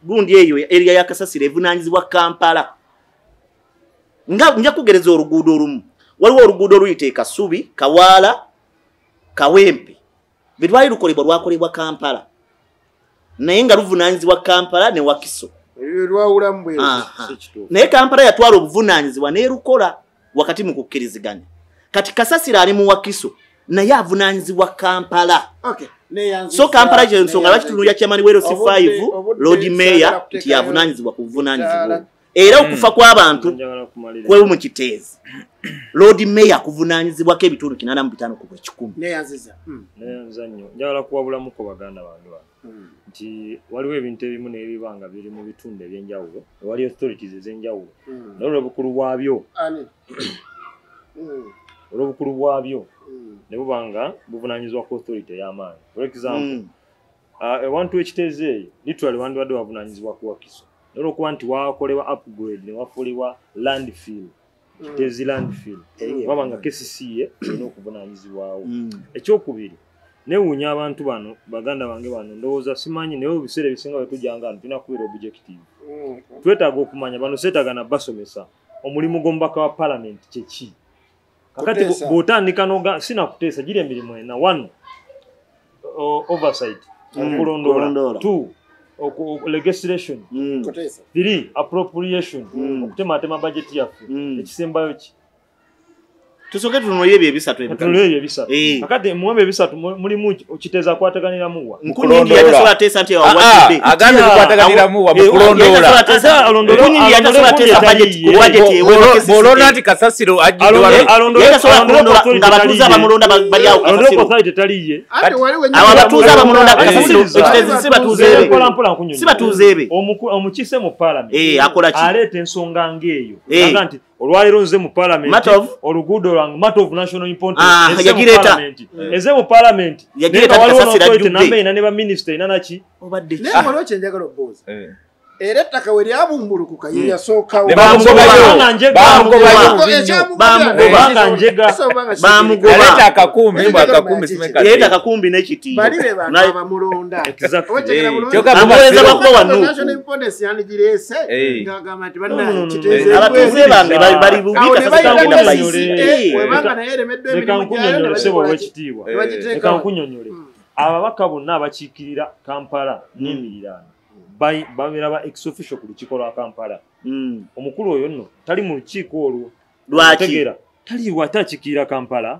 gundi eyo area ya Kasasiro evunanyizibwa Kampala. Nja kugereza oluguudo olumu. Waliwo oluguudo oluyita Kasubi, Kawaala, Kawempe. Bitwali lukolebwa lwakolebwa Kampala. Naye nga luvunanyizibwa Kampala ne Wakiso. Naye Kampala yatwala obuvunanyizibwa n'erukola wakati mu kukkiriziganya. Kati Kasasiro ali mu Wakiso naye avunanyizibwa Kampala. Okay. So Kampala ensonga lwakitunulya chairman wa LC5 Lord Mayor nti yavunanyizibwa ku buvunanyizibwa. Era okufa kw'abantu kwebu mu kiteezi. Lord Mayor kuvunanyizibwako ebitundu 85 ku 100. Neyanziza. Neyanziza nnyo. Njagala kuwabulamu ko baganda bange nti waliwo ebintu ebimu n'ebibanga biri mu bitundu ebyenjawulo. Waliwo authorities ez'enjawulo. Naye olw'obukulu bwabyo. Olw'obukulu bwabyo. Ne bubanga buvunanyizibwa ku authority y'amaanyi. For example, ewantu ekiteezi eyo literally wandibadde wavunanyizibwa ku Wakiso. Olwokuba nti wakolewa upgrade ne wafuulibwa landfill. Kiteezi landfill. Wabanga KCCA erina okuvunanyizibwawo. Ekyokubiri newuunya abantu bano baganda bange bano ndowooza simanyi naye ebiseera ebisinga bwe tujjanga tulina kubeera objective. Twetaaga okumanya bano seetaaga na basomesa omulimu gw'omubaka wa parliament kyeki. Kakati bw'otandika n'oga sinakuteesa giri emirimu ena. 1 oversight okulondoola. 2 legislation. 3 appropriation okutematema budget yaffe. Ekisembayo ki tusoke tunoye ebyo ebisatu kakati muwembe ebisatu mulimu okiteeza kwataganira muwa Nkunyingi yatasobola teesa nti awadde agambe kwataganira muwa mukulondoola Nkunyingi yatasobola teesa budget bolona nti Kasasiro yatasobola nga batuuze abamulonda bali awo abatuuze abamulonda Kasasiro ekiteezi si batuuze be omukise mu parliament akola ki aleeta ensonga ng'eyo aga nti olwaliro nze mu parliament oluguudo lwange matter of national importance eze mu parliament namba ne ba minister inanaki obadde n'engolo kyenjagala obuuza era ettaka we lyabumbulukuka ye yasookawo bamugoba akakumbi n'ekiti bali be bantu bamulonda amuweereza bakuba wano national importance yandigireese ng'agamba nti bannakiteeze abatuuze bange bali bubika webanga naye eremeddwa Leka nkunyonyole ababaka bonna abakiikirira Kampala n'emiriraano babeera ba ex officio ku lukiiko lwa Kampala. Omukulu oyo nno tali mu lukiiko olwo. Lwaki? Tali watakiikirira Kampala.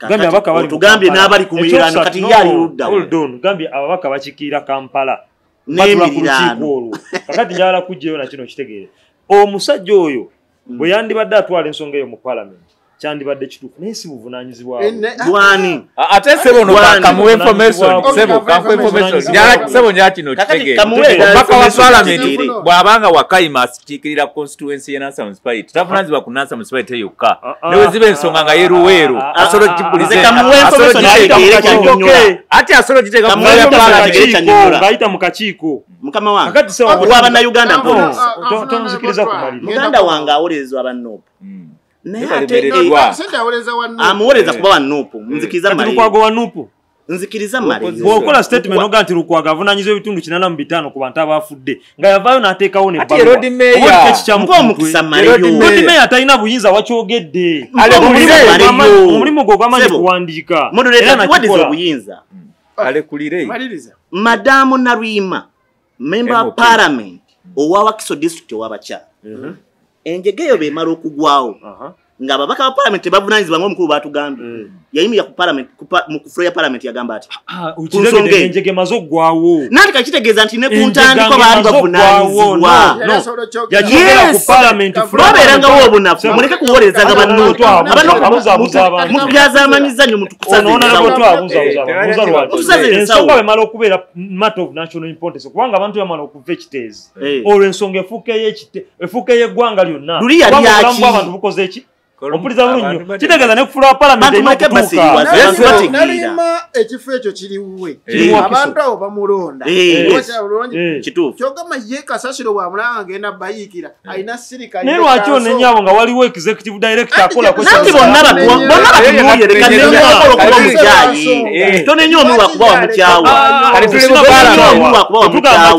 Gambye ababaka bali tugambye n'abali ku miriraano kati yali ludda. Hold on. Gambye ababaka bakiikirira Kampala. N'emiriraano. Kakati njagala kujjayo na kino kitegeere. Omusajja oyo bwe yandibadde atwala ensonga eyo mu parliament. Kyandibadde kituufu naye si buvunaanyizibwa bwani ate sebo no kamuwe information sebo kamuwe information njala sebo njala kino kitegeera omubaka wa parliament bw'abanga wakayima asikiikirira constituency ya Nansana municipality tavunaanyizibwa ku Nansana municipality yokka newe ziba ensonga nga yeruweeru asolo kipulize kamuwe information ati asolo kiteka kamuwe ngayita mu kakiiko mukama wange kakati sebo wabana Uganda tonzikiriza kumalira Uganda wange awolezwa abannopo amuwoleza kuba wanupu nzikiriza mali lukwago wanupu nzikiriza mali bwokola statement oga nti lukwago avunanyizibwa ebitundu 45 ku bantu abafudde nga yavaayo n'ateekawo ne Road Mayor Road Mayor talina buyinza wakyogedde omulimu gwo gw'amaanyi kuwandiika era nakikola obuyinza alekulire Madamu Narwima member of parliament owa Wakiso district owabakyala enjegeyo bemala okugwawo nga ababaka ba parliament bavunanyizibwa ng'omukulu batugambye yayimira ku parliament mu kufuro ya parliament yagamba ati ukirege enjege mazo gwawo nandi kakitegeeza nti ne ku ntandiko baali bavunanyizibwa yajogera ku parliament babeerangawo obunafu muleke kuwolezanga bannoto mubyaza amanyizanyo ensonga bemala okubeera matter of national importance kubanga abantu bamala okuva ekiteezi olwo ensonga efuuka ey'eggwanga lyonna luli yali abantu bukoze eki Opuliza bulungi. Kitegeeza ne kufula parliament enokutuuka. Nalima ekifo ekyo kiriwe. Abantu abo bamulonda. Kituufu. Kyogamba ye Kasasiro bwamulanga agenda bayiikira. Alina sirika. Ne lwaki onenyaabo nga waliwo executive director akola ko. Nanti bonna batunuulye leka nenyaabo okuba mukyayi. Tonenya omu wakuba wa mukyawa.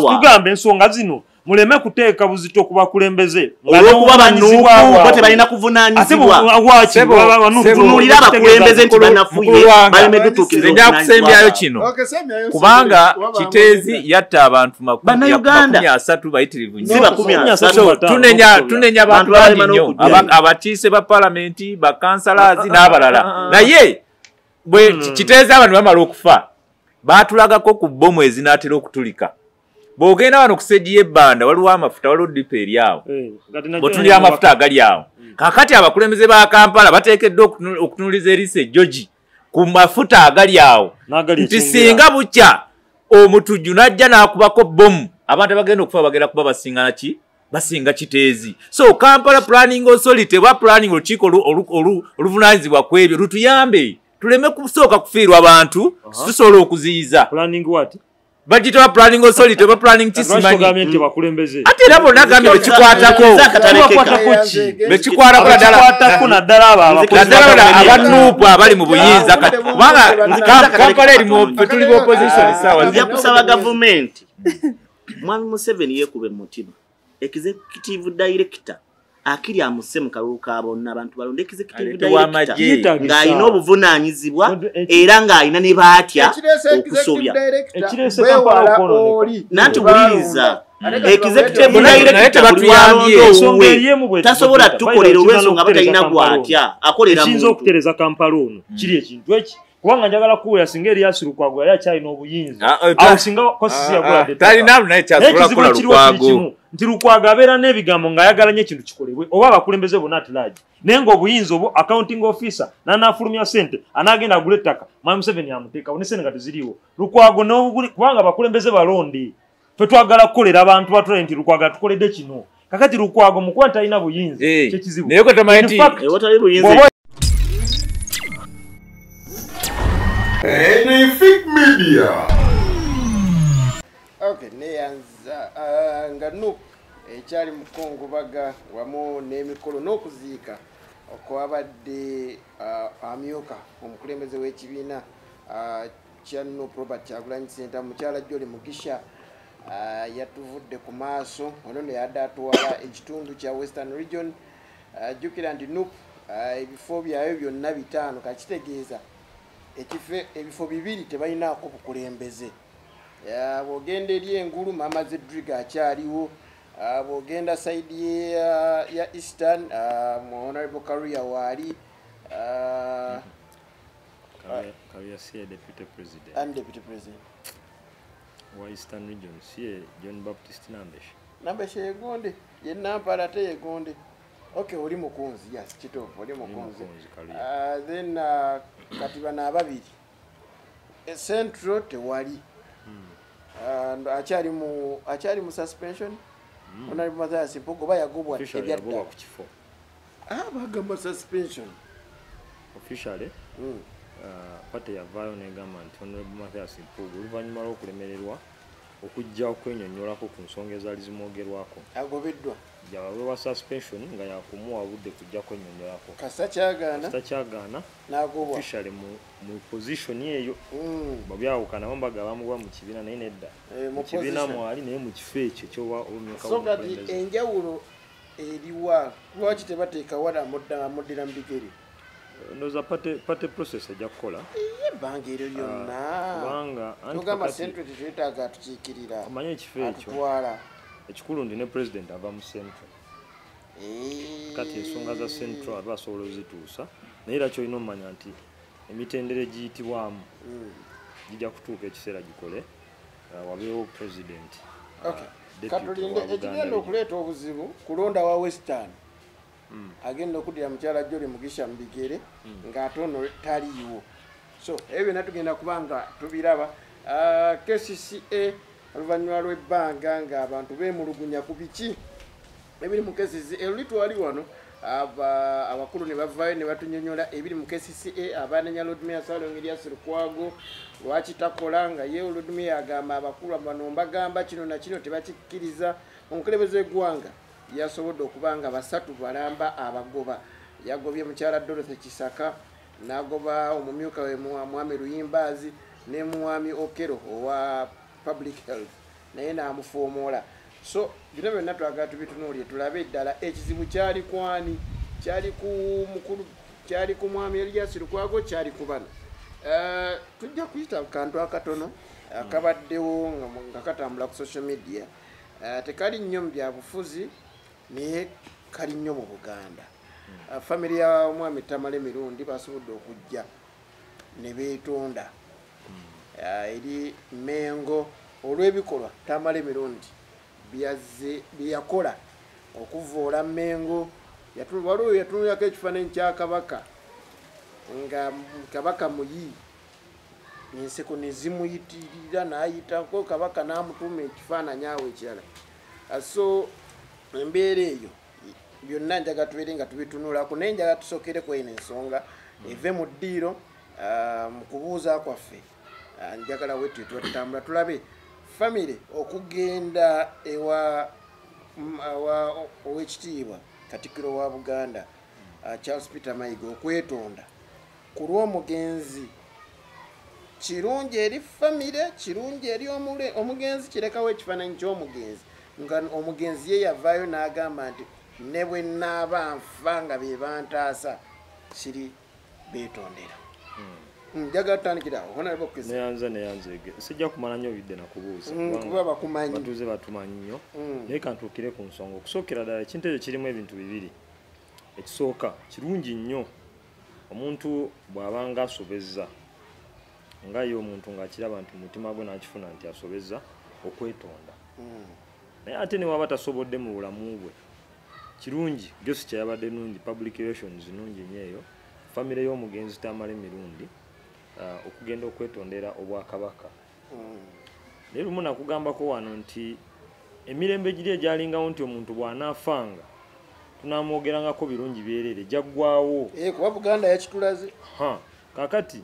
Tugambe ensonga zino. Muleme kuteeka buzito okubakulembeze olwokuba banuuku bo tebalina kuvunaanyizibwa tunuulira abakulembeze nti banafuye baleme dutuukiriza njakusembyayo kino kubanga Kiteezi yatta abantu Bannayuganda 30 bayitirivu si 30 tunenya abantu bangi nnyo abakiise ba palamenti bakansalazi n'abalala naye bwe Kiteezi abantu bamala okufa baatulagako ku bbomu ezinaatera okutulika bw'ogenda wano kusejja ebbanda waliwo amafuta waliwo dipa eri awo bw'otulira amafuta agali awo kaakati abakulembeze ba Kampala bateekeddwa okutunuuliza eriisa ejjogi ku mafuta agali awo nti singa bukya omutujju n'ajja n'akubako bbomu abantu abagenda okufa bagenda kuba basingana ki basinga Kiteezi so Kampala Planning Authority bwa planning olukiiko oluvunaanyizibwa ku ebyo lutuyambe tuleme kusooka kufiirwa abantu tusobola okuziyiza planning what Bagita planning authority ba planning chisimani bakulembeze ate era bonna gambe bekikwatako bekikwata kula dala kuna dala abanupu abali mu buyinza kati kubanga Kampala eri mu tuli mu opposition sawa nja kusaba government Mwami Museveni yekube mutima executive director akiri amuse mu kalulu ka bonna abantu balonde executive director ng'ayina obuvunaanyizibwa era ng'ayina ne baatya okusobya ekirese Kampala okono nanti buliriza executive director batuyambye tasobola tukolera olw'ensonga batalina gwatya akolera mu kinzo okutereza Kampala ono kiri ekintu eki kubanga njagala kuwera singa eri Asirukwago yali akyalina obuyinza awo singa kosisi yagula talina naye kyasobola kukola Lukwago nti Lukwago abeera n'ebigambo ng'ayagala nnyo ekintu kikolebwe oba abakulembeze bonna atulagi naye ng'obuyinza obwo accounting officer n'anaafulumya ssente anaagenda agula ettaka Mwami Museveni amuteekawo ne ssente nga teziriwo Lukwago n'obuguli kubanga abakulembeze balonde ffe twagala kukolera abantu batule nti Lukwago atukoledde kino kakati Lukwago mukuba talina buyinza kyekizibu naye ko tamanyi nti watali buyinza Magnific Media. Okay, neyanza nga Nup ekyali mukongobaga wamu n'emikolo n'okuziika okwabadde amyoka omukulembeze w'ekibiina kya Nup Robert Kyagulanyi Ssentamu mukyala Jolly Mugisha yatuvudde ku maaso ono ne yadde atwala ekitundu kya Western Region jjukira nti Nup ebifo byayo byonna 5 kakitegeeza ebifo 2 tebalinaako bukulembeze bw'ogenda eri engulu Mama Zedriga akyaliwo bw'ogenda saidi ya Eastern Honorable Karuya waali Karuya siye deputy president and deputy president wa Eastern Region siye John Baptist Nambeshe yegonde ye Nampala ate yegonde okay oli mukunzi yes kitofu oli mukunzi then kati bana ababiri Central tewali akyali mu suspension Honorable Mathias Mpugo bayagobwa ebyadda ku kifo bagamba suspension officially pate yavaayo negamba nti Honorable Mathias Mpugo oluvannyuma lw'okulemererwa okujja okwenyonnyolako ku nsonga ezaali zimwogerwako agobeddwa jawawe wa suspension nga yakumuwa budde kujja kwenyonnyolako kasa kyagaana n'agobwa officially mu position eyo babyawukana bambaga bamuwa mu kibiina naye nedda mu kibiina mwali naye mu kifo ekyo kyoba omyoka so kati enjawulo eriwa lwaki tebateeka wala muddira mbigere ndoza pate process ejja kukola ebbanga eryo lyonna kubanga tugamba Central tetwetaaga atukiikirira amanye ekifo ekyo ekikulu ndi ne president ava mu Central kati ensonga za Central aba asobola ozituusa naye era kyolina omanya nti emitendera giyitibwamu gijja kutuuka ekiseera gikole wabeewo president katulinde ekigenda okuleeta obuzibu kulonda wa Western agenda okuddira mukyala Jolly Mugisha mu bigere ng'ate ono taliiwo so ebyo byonna tugenda kubanga tubiraba KCCA oluvannyuma lw'ebbanga ng'abantu beemulugunya ku biki ebiri mu KCCA luli twali wano abakulu ne bavaayo ne batunyonyola ebiri mu KCCA abanenya Lord Mayor Salong Elias Lukwago lwaki takola nga ye Lord Mayor agamba abakulu bano mbagamba kino na kino tebakikkiriza. Omukulembeze w'eggwanga yasobodde okubanga basatu balamba abagoba. Yagobye mukyala Dorothy Kisaka n'agoba omumyuka we Mwami Luyimbazi ne Mwami Okero owa Public Health naye n'amufoomoola. So bino byonna twagala tubitunuulire tulabe eddala ekizibu kyali kwani, kyali ku mukulu, kyali ku Mwami Elias Lukwago, kyali ku bano. Tujja kuyita kantu akatono akabaddewo nga katambula ku social media. Tekali nnyo mu byabufuzi naye kali nnyo mu Buganda. Family ya Mwami Tamale Mirundi basobodde okujja ne beetonda eri Mengo olw'ebikolwa Tamale Mirundi byakola okuvoola Mengo. Waliwo yatunulako ekifaananyi kya Kabaka nga Kabaka muyi enseko ne zimuyitirira n'ayitako Kabaka n'amutuuma ekifaananyi awo ekirala. So embeera eyo byonna njaga tubeere nga tubitunulako naye njaga tusookereko eno ensonga eve mu ddiiro mu kubuuza kwaffe. Njagala wetu twatambula tulabe family okugenda ewa owekitiibwa Katikkiro wa Buganda Charles Peter Mayiga okwetonda ku lw'omugenzi. Kirungi eri family, kirungi eri omugenzi, kirekawo ekifaananyi ky'omugenzi nga omugenzi ye yavaayo n'agamba nti ne bwe naaba nfa nga be bantaasa kiri beetondera. Njagala tutandikira awo honalebo Chris. Neyanzege sijja kumala nnyo bidde na kubuuza kuba bakumanyi batuze batumanyi nnyo naye kantuukire ku nsonga. Okusookera ddala ekintu ekyo kirimu ebintu bibiri. Ekisooka kirungi nnyo omuntu bw'abanga asobezza nga ye omuntu ng'akiraba nti mutima gwe n'akifuna nti asobezza okwetonda. Naye ate ne waba tasobodde mu bulamu bwe kirungi gyosi kyayabadde nungi public relations nungi nnyo eyo family y'omugenzi Tamale Mirundi okugenda okwetondera obwakabaka. Naye lumu nakugambako wano nti emirembe giri egyalingawo nti omuntu bw'anaafanga tunamwogerangako birungi byereere jaggwawo kuba Buganda yakitulaze. Kakati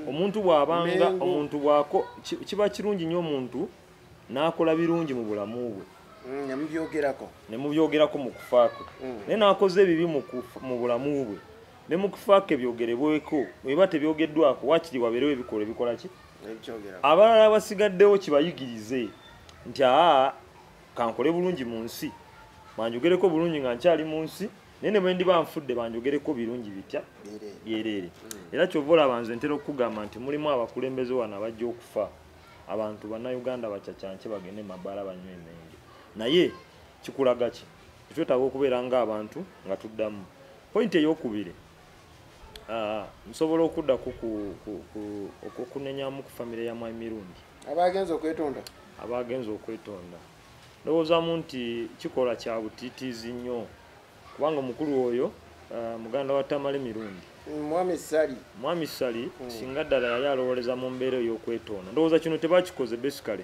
omuntu bw'abanga omuntu bwako kiba kirungi nnyo omuntu n'akola birungi mu bulamu bwe ne mubyogerako mu kufaako. Naye n'akoze ebibi mu bulamu bwe ne mu kufaako ebyogerebweko bweba tebyogeddwako wakiri wabeerewo ebikola ebikola ki abalala basigaddewo kibayigirize nti kankole bulungi mu nsi banjogereko bulungi nga nkyali mu nsi naye ne bwe ndiba nfudde banjogereko birungi bitya byereere. Era kyova olaba nze ntera okugamba nti mulimu abakulembeze wano abajja okufa abantu bannayuganda bakyakyanke bagende mabbaala banywa emenge naye kikulaga ki twetaaga okubeera ng'abantu nga tuddamu. Pointi ey'okubiri nsobola okudda okunenyamu ku famire ya Mwami Mirundi abagenza okwetonda. Ndowoozamu nti kikola kya butiitiizi nnyo kubanga omukulu oyo muganda wa Tamale Mirundi Mwami Sali singa ddala yali alowooleza mu mbeera ey'okwetonda. Ndowooza kino tebakikoze basically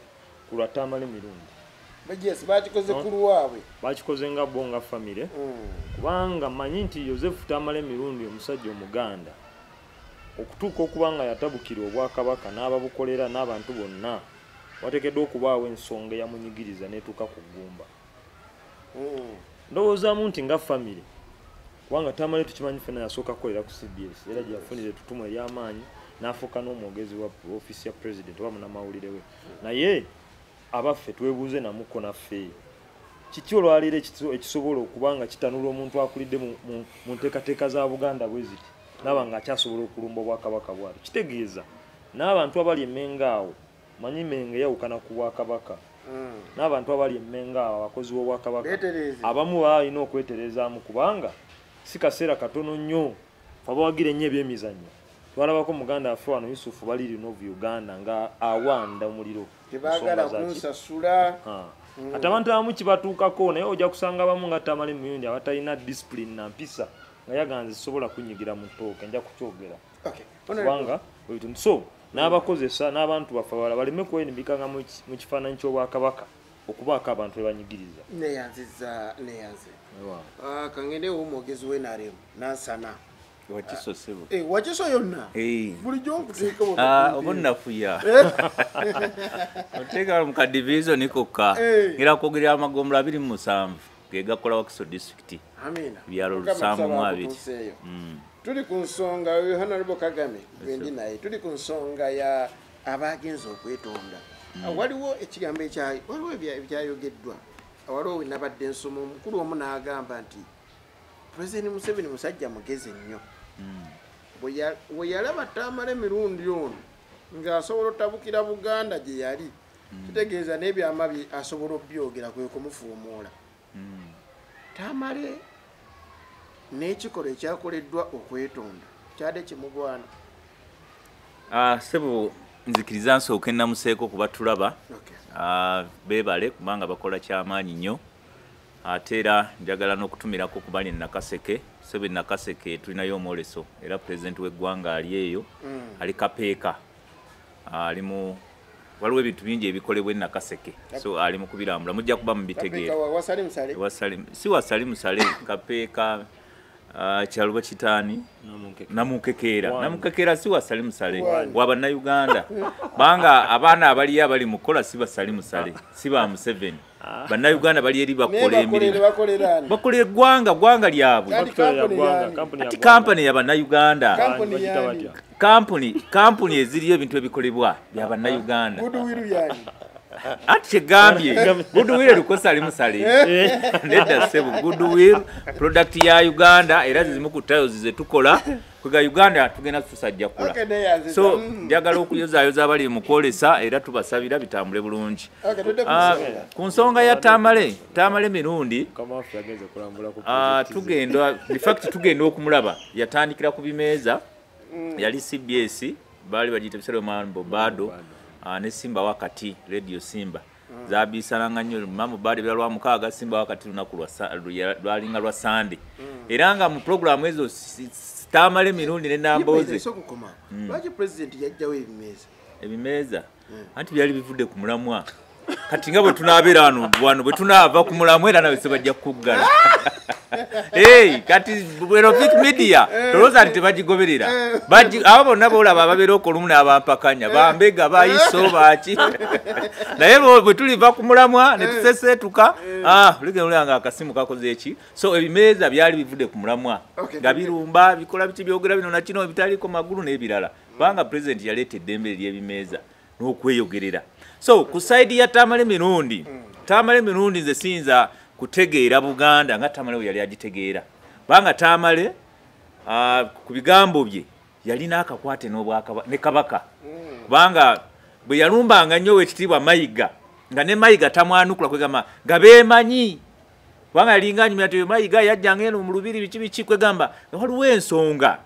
ku lwa Tamale Mirundi. Bakikoze ku lwabwe bakikoze nga bo nga famire kubanga manyi nti Joseph Tamale Mirundi omusajja Omuganda okutuuka okubanga yatabukira obwakabaka n'ababukolera n'abantu bonna wateekeddwa okubaawo ensonga eyamunyigiriza n'etuuka ku ggumba. Ndowoozaamu nti nga famire kubanga Tamale tukimanyi ffenna yasooka kukolera ku CBS era gye yafunira ettutumu ery'amaanyi n'afuuka n'omwogezi wa ofiisi ya president oba munnamawulire we. Naye abaffe twebuuze namuko naffe kiki olwaleero ekisobola okubanga kitanula omuntu akulidde mu nteekateeka za Buganda bwe ziti naba ng'akyasobola okulumba obwakabaka bwatyo. Kitegeeza n'abantu abali emmenga awo manyi Mmengo yawukana ku bwakabaka n'abantu abali emmenga awo abakozi b'obwakabaka abamu balina okweterezaamu kubanga si kaseera katono nnyo abawagira ennyo ebyemizannyo. Twalabako muganda waffe wano Yusufu Baliri Novu Uganda nga awanda omuliro tebagala kunsasula. Ate abantu abamu kibatuukako naye ojja kusanga abamu nga Tamale Mirundi abatalina discipline na mpisa nga yaganze sisobola kunyigira mu ttooke nja kukyogera kubanga so n'abakozesa n'abantu baffe abalala baleme kwenimbikanga mu kifaananyi ky'obwakabaka okubaako abantu bebanyigiriza neyanziza kangendewo omwogezi w'NRM nansana Wakiso sebo. Wakiso yonna. Bulijjo nkuteeka obo nafuya. Oteka mu division nikokka. Era kogerera amagomla 27 gegakola Wakiso district. Amina. Byalo lusambu mwabiri. Tuli ku nsonga Honorable Kagame gwendi naye tuli ku nsonga ya abagenza okwetonda. Waliwo ekigambo ekyayi waliwo ebyayogeddwa. Waliwo nabadde ensomo omukulu omu n'agamba nti President Museveni musajja mugezi nnyo. Bwe yalaba Tamale emirundi ono ng'asobola otabukira Buganda gye yali kitegeeza n'ebyamabi asobola obyogera kwe kumufuumuula. Tamale n'ekikolwa ekyakoleddwa okwetonda kyadde kimugwana. Sebo nzikiriza nsooke namuseeko kuba tulaba beebale kubanga bakola kyamaanyi nnyo. Ate era njagala n'okutumirako kubali Nakaseke Sebe Nakaseke tulinayo omwoleso era president w'eggwanga ali eyo ali kapeeka alimu waliwo ebintu bingi ebikolebwa Nakaseke so ali mu kubirambula mujja kuba mu bitegeera si wasali musale kapeeka kyaluba kitani namukekeera si wasali musale waba na Uganda banga abaana abali abali mukola si basali musale si ba Museveni bana Uganda bali eri bakola emirimu bakolera gwanga lyabwe ati company ya bana Uganda company eziriyo ebintu ebikolebwa bya bana Uganda ati chegambye Goodwill lukosa ali musale nedda sebo Goodwill product ya Uganda era zizimu ku tiles ze tukola kwega Uganda tugenda tusajja kula so njagala okuyozayoza abali mu kwolesa era tubasabira bitambule bulungi ku nsonga ya Tamale mirundi tugenda in fact tugenda okumulaba yatandikira ku bimeeza yali CBS bali bagita bisalo mambo bado ne Simba wakati radio Simba zabisalanga nnyo mamu bali byalwa mukaaga Simba wakati lunaku lwalinga lwa Sunday era nga mu program ezo Tamale mirundi ne namboze lwaki president yajjawo ebimeeza anti byali bivudde ku mulamwa kati nga bwe tunabeera wano bwe tunaava ku mulamwa era nawe sebajja kuggala kati Bwerovic media toloza nti tebagigoberera abo bonna boolaba ababeera okolumu n'abampakanya bambega bayiso baki naye bwe tuliva ku mulamwa ne tuseseetuka uligenulanga akasimu kakoze eki so ebimeeza byali bivudde ku mulamwa nga birumba bikola biti byogera bino na kino bitaliko magulu n'ebirala kubanga president yaleeta eddembe ly'ebimeeza n'okweyogerera so ku side ya Tamale mirundi nze siyinza kutegeera Buganda nga Tamale yali agitegeera banga Tamale ku bigambo bye yali n'akakwate ne Kabaka banga bwe yalumbanga nnyo wekitiibwa Mayiga nga ne Mayiga tamwanukula kwegamba nga beemanyi banga yalinga nyumya te Mayiga yajjanga eno mu lubiri biki kwegamba waliwo ensonga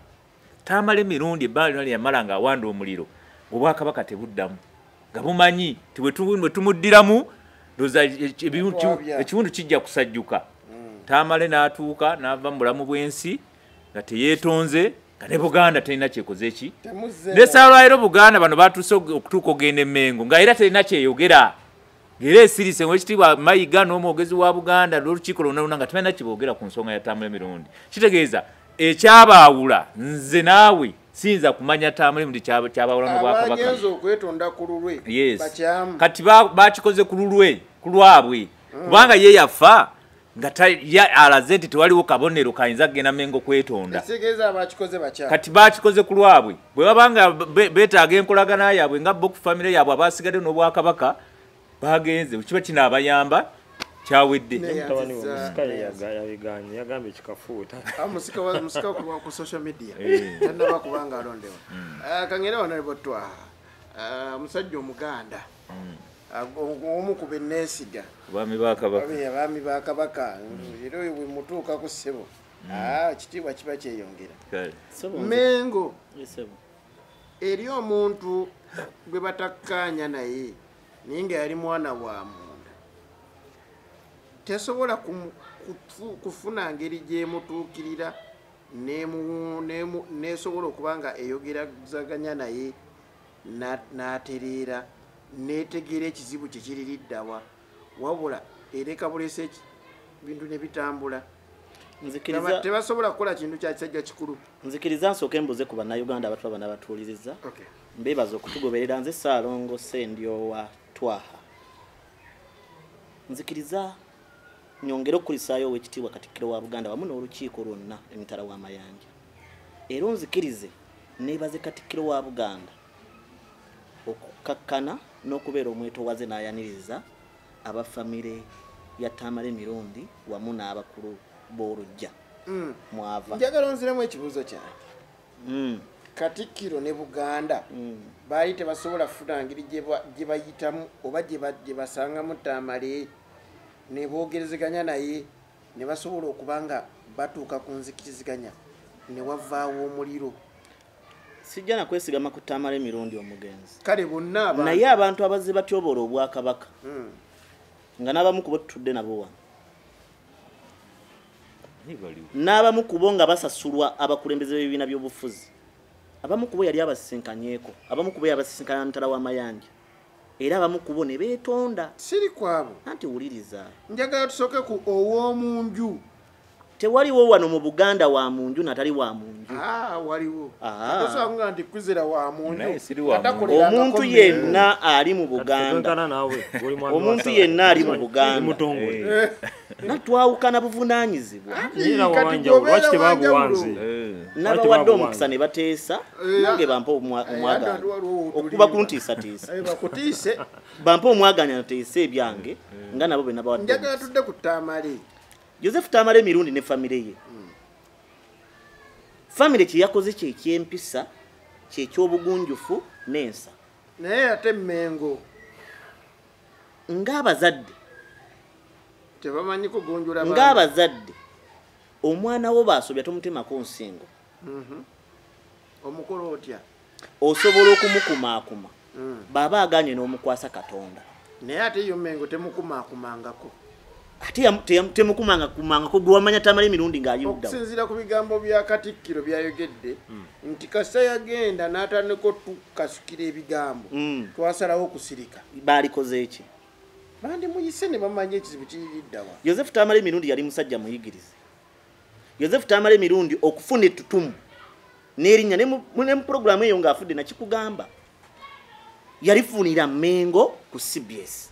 Tamale mirundi ebbali nali yamala nga awanda omuliro Obwakabaka tebuddamu nga bumanyi tiwe tumuddiramu doza ekiwundu kijja kusajjuka Tamale n'atuuka n'ava mu bulamu bw'ensi nga teyeetonze nga ne Buganda terina kyekoze ki ne Saalwairo Buganda bano batuuse okutuuka ogenda Emmengo nga era terina kyeyogera ng'era esirise ng'ekitiibwa Mayiga n'omwogezi wa Buganda n'olukiiko lwonna nga tebalina kiboogera ku nsonga ya Tamale mirundi kitegeeza ekyabaawula nze naawe sinza kumanya Tamale mundi kyabawula n'Obwakabaka abagenza okwetonda ku lulwe kati bakikoze ku lulwe ku lwabwe kubanga ye yafa nga alaze nti tewaliwo kabonero kayinza kugenda Mengo kwetonda kati bakikoze ku lwabwe bwe babanga beetaaga enkolagana yaabwe nga bo ku famire yaabwe abasigadde n'Obwakabaka bagenze kiba kinaabayamba kyawedde yagambye kikafuuta musika ku social media tanaba kubanga alondewa kangera Honorable Twaha musajja Omuganda omu ku benneesiga abaami ba Kabaka era bwe mutuuka ku ssebo kitiibwa kiba kyeyongera Mengo eri omuntu gwe batakkaanya naye naye nga yali mwana wa munda tesobola kufuna ngeri gyemutuukirira nesobola okuba nga eyogeraganya naye n'atereera neetegeera ekizibu kye kiririddawa wabula ereka bulese bintu ne bitambula nzikiriza tebasobola kukola kintu kya kisajja kikulu nzikiriza nsooke mbuze ku bannayuganda abatwa bana batuuliriza mbeebaza okutugoberera nze Ssaalongo Sendyowa Twaha nzikiriza nyongera okulisaayo ow'ekitiibwa Katikkiro wa Buganda wamu n'olukiiko lwonna emitala w'amayanja era nzikirize neebaze Katikkiro wa Buganda okukakkana n'okubeera omwetowaze n'ayaniriza abafamire ya Tamale Mirundi wamu n'abakulu b'olujja mwava njagala onziremu ekibuuzo kyange Katikkiro ne Buganda baali tebasobola kufuna ngeri gye bayitamu oba gye basangamu Tamale ne boogerezeganya naye ne basobola okuba nga batuuka ku nzikiriziganya ne wavaawo omuliro sijja na kwesigama ku Tamale Mirundi omugenzi kale bonna naye abantu abazze batyoboola obwakabaka nga n'abamu kubo tutudde nabo wano n'abamu kubo nga basasulwa abakulembeze b'ebibiina by'obufuzi abamu kubo yali abasisinkanyeeko abamu kubo yabasisinkana mutala w'amayanja era abamu kubo ne beetonda siri kwabo anti wuliriza njagala tusooke ku ow'omunju tewaliwo wano mu Buganda wa munju natali wa munju waliwo tosobola nti kwizera wa munju omuntu yenna ali mu Buganda omuntu yenna ali mu Buganda natwawukana buvunaanyizibwa lwaki tebabuwanze n'abawadde omukisa ne bateesa nange bampa omwaganya okuba kuntiisatiisa bampa omwaganya nateesa ebyange nga nabo be nabawadde njagala tudde ku Tamale Joseph Tamale Mirundi ne famire ye famire kye yakoze kyekyempisa kyekyobugunjufu n'ensa naye ate Mengo ng'abazadde tebamanyi kugunjula ng'abazadde omwana wo baasobya tomutemako nsingo omukolo otya osobola okumukumaakuma baba aganye n'omukwasa Katonda naye ate yo Mengo temukumaakumangako ate temukumangako gwe wamanya Tamale Mirundi ng'ayudda okusinziira ku bigambo bya Katikkiro byayogedde nti kasa yagenda n'atandika tukasukira ebigambo twasalawo okusirika baalikoze eki bandi muyise ne bamanya ekizibu kiyiriddawa Joseph Tamale Mirundi yali musajja muyigirize Joseph Tamale Mirundi okufuna ettutumu n'erinnya ne mu puroguramu eyo ng'afudde nakikugamba yalifunira Mengo ku CBS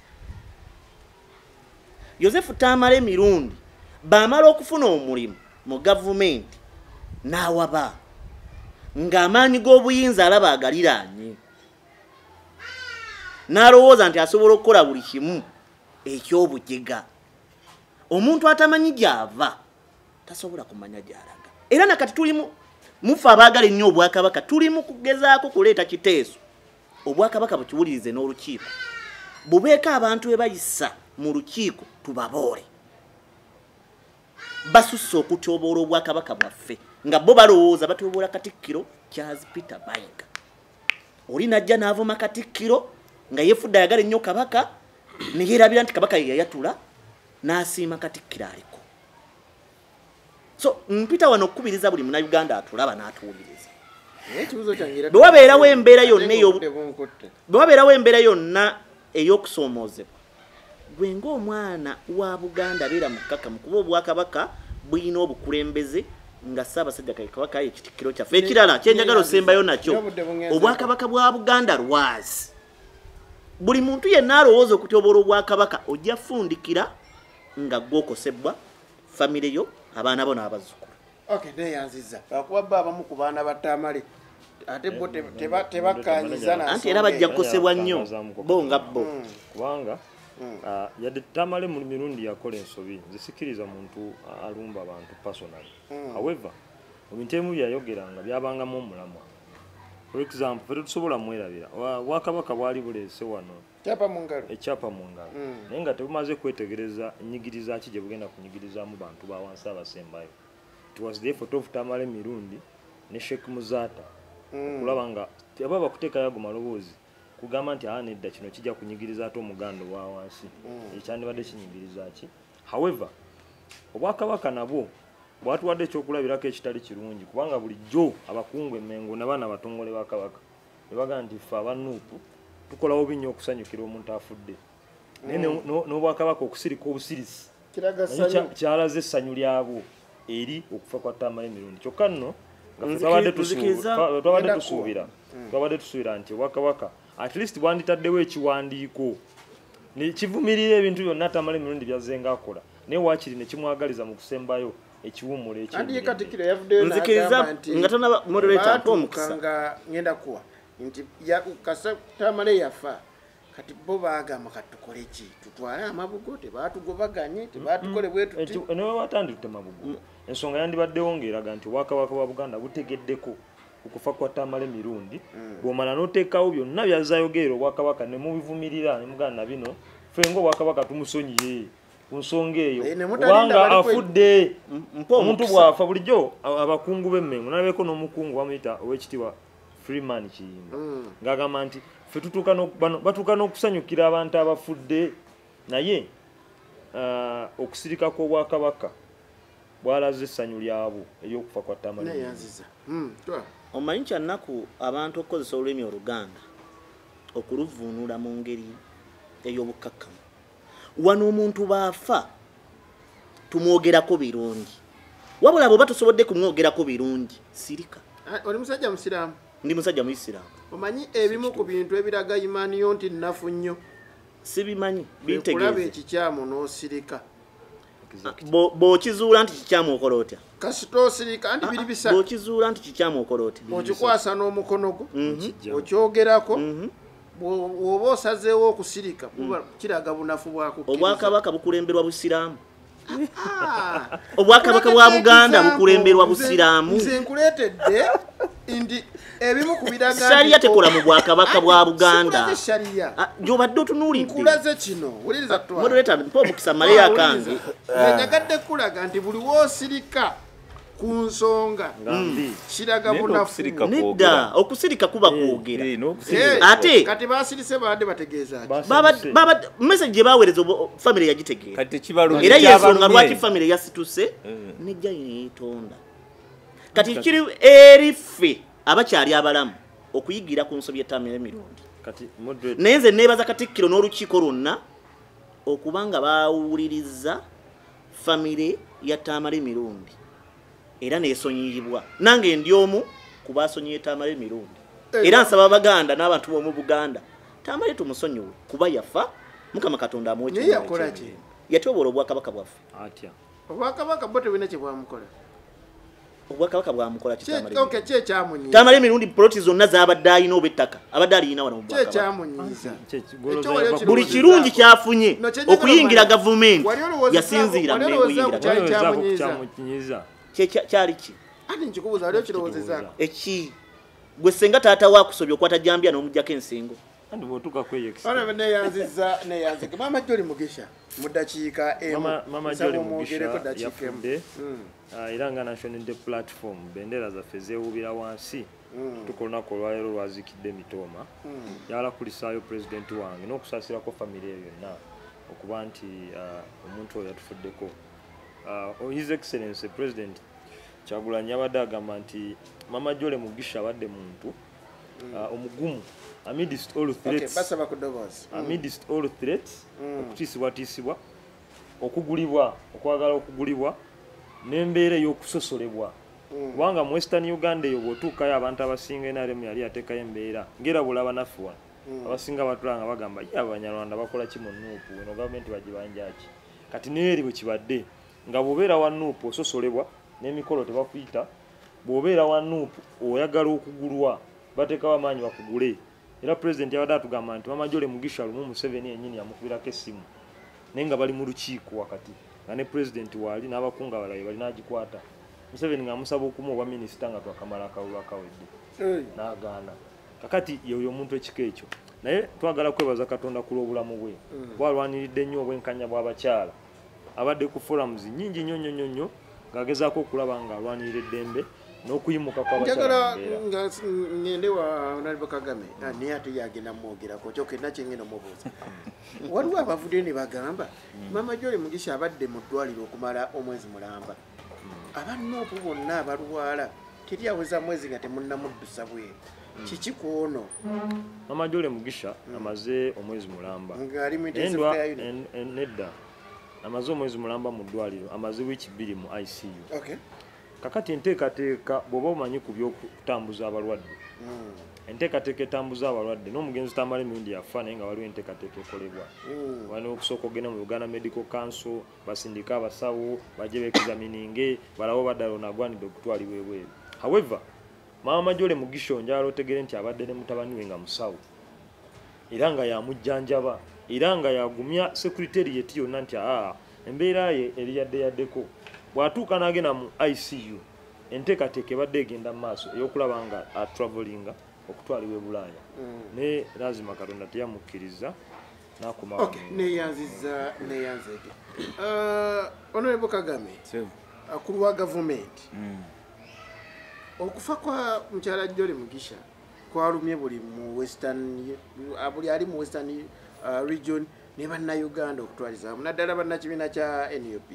Joseph Tamale Mirundi baamala okufuna omulimu mu gavumenti n'awaba ng'amaanyi g'obuyinza alaba agaliraanye n'alowooza nti asobola okukola buli kimu eky'obujega omuntu atamanyi gy'ava tasobola kumanya gy'alaga era nakati tulimu mufe abaagala ennyo obwakabaka tulimu kugezaako kuleeta kiteeso obwakabaka bukiwulirize n'olukiiko bubeeko abantu be bayisa mu lukiiko tubaboole basusse okutyoboola obwakabaka bwaffe nga bo balowooza batyoboola Katikkiro Charles Peter Mayiga oli najja n'avuma Katikkiro nga yefudde ayagala ennyo kabaka ne yeerabira nti kabaka ye yayatula n'asiima Katikkiro aliko so mpita wano okukubiriza buli munnayuganda atulaba n'atuwuliriza bwe wabeerawo embeera yonna ey'okusoomoozebwa gwe ng'omwana wa Buganda beera mukkakkamu kuba obwakabaka bulina obukulembeze nga Ssaabasajja Kabaka ye Kitikkiro kyaffe ekirala kyenjagala osembayo nakyo obwakabaka bwa Buganda lwazi buli muntu yenna alowooza okutyoboola obwakabaka ojja fundikira nga gwokosebwa famire yo abaana bo n'abazzukulu neyanziza lwakuba bba abamu ku baana ba Tamale ate bo tebakkanyiza anti era bajja kukosebwa nnyo bo nga bo kubanga yadde Tamale Mirundi yakola ensobi nzisikiriza muntu alumba abantu personally however ebintu ebimu byayogeranga byabangamu omulamwa for example fere tusobola mwerabira Bwakabaka bwali buleese wano ekyapa mu ngalo naye nga tebumaze kwetegereza enyigiriza ki gye bugenda kunyigirizaamu bantu ba wansi abasembayo. It was the effort of Tamale Mirundi ne Sheikh Muzata okulaba nga aba bakuteekayo ago maloboozi kugamba nti nedda kino kijja kunyigiriza ate omuganda wa wansi ekyandibadde kinyigiriza ki. However Obwakabaka nabwo bwatuwadde ekyokulabirako ekitali kirungi kubanga bulijjo abakungu Mengo n'abaana batongole ba Kabaka ne bagamba nti ffe abanuupu tukolawo binnya okusanyukira omuntu afudde n'obwakabaka okusirika obusirisi kyalaze essanyu lyabwo eri okufa kwa Tamale Mirundi. Kyokka nno twabadde tusuubira nti obwakabaka at least bwanditaddewo ekiwandiiko nekivumirira ebintu byonna Tamale Mirundi byazzenga akola, naye waakiri ne kimwagaliza mu kusembayo ekiwummulo ekyonkanga ngenda kuwa nti Tamale yafa kati bo bagamba katukole ki tutwale amabugo tebatugobaganye tebatukole bwetuti newe watandite mabugo ensonga yandibaddewo ng'eraga nti obwakabaka bwa Buganda butegeddeko okufa kwa Tamale Mirundi bw'omala n'oteekawo byonna byazayogerera obwakabaka ne mubivumirira ne muganda bino ffe ng'obwakabaka tumusonyiye ku nsonga eyo kubanga afudde omuntu bw'afa bulijjo abakungu b'emmengo nalabeko n'omukungu bamuyita ow'ekitiibwa Freeman Kiyimba ng'agamba nti ffe batuuka n'okusanyukira abantu abafudde naye okusirika kw'obwakabaka bwalaze essanyu lyabwo ery'okufa kwa Tamale Mirundi. Omanyi kyannaku abantu okukozesa olulimi Oluganda okuluvuunula mu ngeri ey'obukkakkamu. Wano omuntu baafa tumwogerako birungi, wabula bw'oba tosobodde kumwogerako birungi sirika. Oli musajja musiraamu? Ndi musajja muisiraamu. Omanyi ebimu ku bintu ebiraga imaaniyo nti nnafu nnyo? Sibimanyi, bintegeeze. Kulaba ekikyamu n'osirika. Bw'okizuula nti kikyamu okola otya? Kasita osirika anti biri bisa. Bw'okizuula nti kikyamu okola otya? Okikwasa n'omukono gwo, okyogerako, bw'oba osazeewo okusirika kiraga bunafu bwakukkiriza. Obwakabaka bukulemberwa busiraamu. Obwakabaka bwa Buganda bukulemberwa busiraamu. Nze nkuleetedde ndi ebimu ku biraga sharia tekola mu bwakabaka bwa Buganda. Gy'obadde otunuulidde. Nkulaze kino, wuliriza twala. Moderator mpa omukisa male akange. Nyagadde kulaga nti buli woosirika ku nsonga kiraga bunafu. Nedda okusirika kuba kwogera. Ate kati baasirise baadde bategeeza baba message gye baweereza family yagitegeera. Kati kibalungi era yensonga lwaki family yasituse nejja yeetonda. Kati kiri eri ffe abakyali abalamu okuyigira ku nsobi ya Tamale Mirundi. Naye nze neebaza Katikkiro n'olukiiko lwonna okubanga baawuliriza family ya Tamale Mirundi era neesonyiyibwa. Nange ndi omu ku baasonyiye Tamale Mirundi. Era nsaba Abaganda n'abantu b'omu Buganda Tamale tumusonyiwe kuba yafa, Mukama Katonda amuwe ekirungi. Yakola ki? Yatoobola obwakabaka bwaffe. Atya. Obwakabaka bwo tebulina kye bwamukola. Obwakabaka bwamukola Tamale. Okay, kye kyamunyiza. Tamale Mirundi ploti zonna z'abadde alina ob'ettaka abadde alina wano mu bwakabaka. Kye kyamunyiza. Buli kirungi kyafunye okuyingira gavumenti yasinziira mu kuyingira kyamunyiza. Kyali ki? Ani nkikubuuza wali okirowoozezaako? Eki gwe senga taata waakusobya okwata jambya n'omuggyako ensingo. Kandi bw'otuuka kweyekisa. Olaba neyanziza. Maama Jolly Mugisha mu ddakiika emu. Maama Jolly Mugisha yafudde era nga National Unity Platform bendera zaffe zeewubira wansi. Tuko olunaku olwaleero lwazikidde Mitoma. Yalakulisaayo pulezidenti wange n'okusaasirako famire eyo yonna okuba nti omuntu oyo yatufuddeko. His Excellency President Kyagulanyi abadde agamba nti Maama Jolly Mugisha abadde muntu omugumu amidst all threats. Basaba ku ddoboozi. Amidst all threats okutiisibwatiisibwa, okugulibwa, okwagala okugulibwa n'embeera ey'okusosolebwa. Kubanga mu Western Uganda eyo bw'otuukayo abantu abasinga NRM yali ateekayo embeera ng'erabula abanafu wano abasinga batula nga bagamba ye Abanyarwanda bakola ki mu Nuupu eno gavumenti bagibanja ki. Kati neeri bwe kibadde nga bw'obeera wa Nuupu ososolebwa n'emikolo tebakuyita, bw'obeera wa Nuupu oyagala okugulwa bateekawo amaanyi bakugule. Era President yabadde atugamba nti Maama Jolly Mugisha lumu Museveni yennyini yamukubirako essimu naye nga bali mu lukiiko wakati nga ne President waali n'abakungu abalala bali n'agikwata. Museveni ng'amusaba okumuwa obwa minisita nga twakamala akalulu akawedde n'agaana. Kakati yeyo omuntu ekika ekyo, naye twagala kwebaza Katonda ku lw'obulamu bwe. Bwalwaniridde nnyo obwenkanya bw'abakyala abadde ku forums nnyingi nnyo ng'agezaako okulaba ng'alwanirira eddembe n'okuyimuka kw'abakyala. Njagala ngende wa Honorable Kagame naye ate yagenda mwogerako kyokka enna kyengenda omubuuza. Waliwo abavudde ne bagamba Maama Jolly Mugisha abadde mu ddwaliro okumala omwezi mulamba. Abanoopu bonna abalwala teri aweza mwezi nga temunnamuddusa bweru. Chichi kuono. Mama Jole Mugisha amaze omwezi mulamba. Ngali mu intensive care unit. Nedda. Amaze omwezi mulamba mu ddwaliro, amaze wiki 2 mu ICU. Okay. Kakati enteekateeka bw'oba omanyi ku by'okutambuza abalwadde. Enteekateeka etambuza abalwadde n'omugenzi tambala emirundi yafa naye nga waliwo enteekateeka ekolebwa. Waliwo okusooka ogenda mu Uganda Medical Council, basindika abasawo, bajje beekizamininge, balawo baddala onagwanidde okutwalibwa ebweru. However, Maama Jole Mugisha njala otegere nti abadde ne mutabani we nga musawo. Era nga yamujjanjaba, era nga yagumya secretariat yonna nti embeera ye eri yaddeko. Bw'atuuka n'agenda mu ICU, enteekateeka ebadde egenda mu maaso ey'okulaba nga atravelinga okutwalibwa e Bulaaya. Ne lazima Katonda teyamukkiriza n'akomawo. Okay, neyanziza. Honorable Kagame, ku lwa gavumenti, okufa kwa mukyala Jole Mugisha kwalumye buli ali mu Western region ne bannayuganda okutwaliza naddala bannakibiina kya NUP.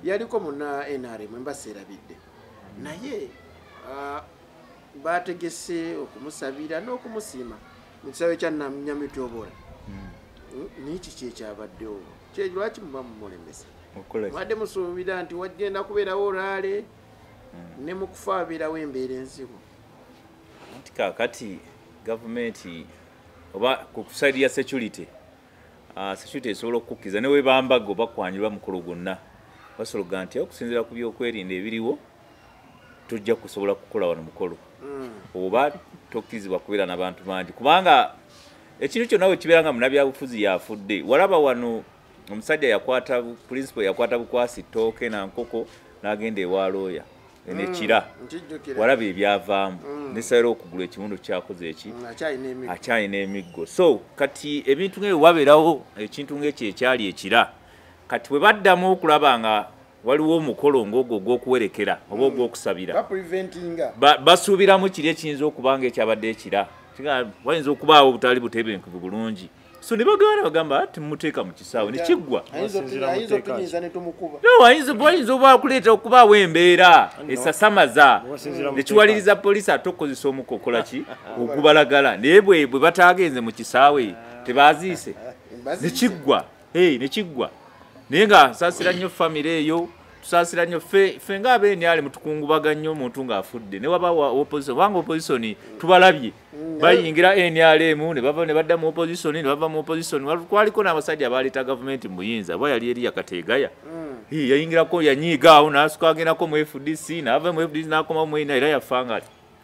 Yaliko muna NRM mbaseerabidde. Naye bategese okumusabira n'okumusiima mu kisaawe kya Nyamitobora. Niki kyekyabaddewo? Lwaki muba mumulemesa? Mwadde musuubira nti wagenda kubeerawo olaale ne mu kufa abeerawo embeera enzibu. Kakati gavumenti oba ku side ya security esobola okukkiza ne webambaga oba kwanyulwa mukolo gwonna basologa nti okusinziira ku byokwerinda ebiriwo tujja kusobola kukola wano mukolo oba tokkizibwa kubeera n'abantu bangi kubanga ekintu kyonna bwe kibeera nga munnabyabufuzi yafudde walaba wano omusajja yakwata principal yakwata bukwasi ttooke na nkoko n'agenda ewa looya nekira walaba ebyavaamu nesaira okugula ekimundu kyakoze eki akyalina emiggo so kati ebintu ng'ebyo wabeerawo ekintu ng'ekyo ekyali ekira kati bwe baddamu okulaba nga waliwo omukolo ng'ogwo ogw'okuwerekera oba ogw'okusabira basuubiramu kiri ekiyinza okuba nga ekyabadde ekira wayinza okubaawo obutali butebenkevu bulungi so ne bagamba ati mumuteeka mu kisaawe ne kiggwa wayinza oba kuleeta okubaawo embeera esasamaza ne kiwaliriza poliisi ate okukozesa omukokola ki ogubalagala naye bwe bataagenze mu kisaawe tebaziise ne kiggwa ne kiggwa naye nga nsaasira nnyo famire eyo tusaasira nnyo ffe ng'abeeniale mutukungubaganya nnyo omuntu ng'afudde ne waba opposition kubanga opposition tubalabye bayingira NRM ne bava ne badda mu opposition ne bava mu opposition kwaliko n'abasajja abaaleeta gavumenti mu buyinza bwa yali eri yakateegaya yayingirako yanyiigaawo n'asuka agendako mu FDC n'ava mu FDC n'akomawo mu era yafanga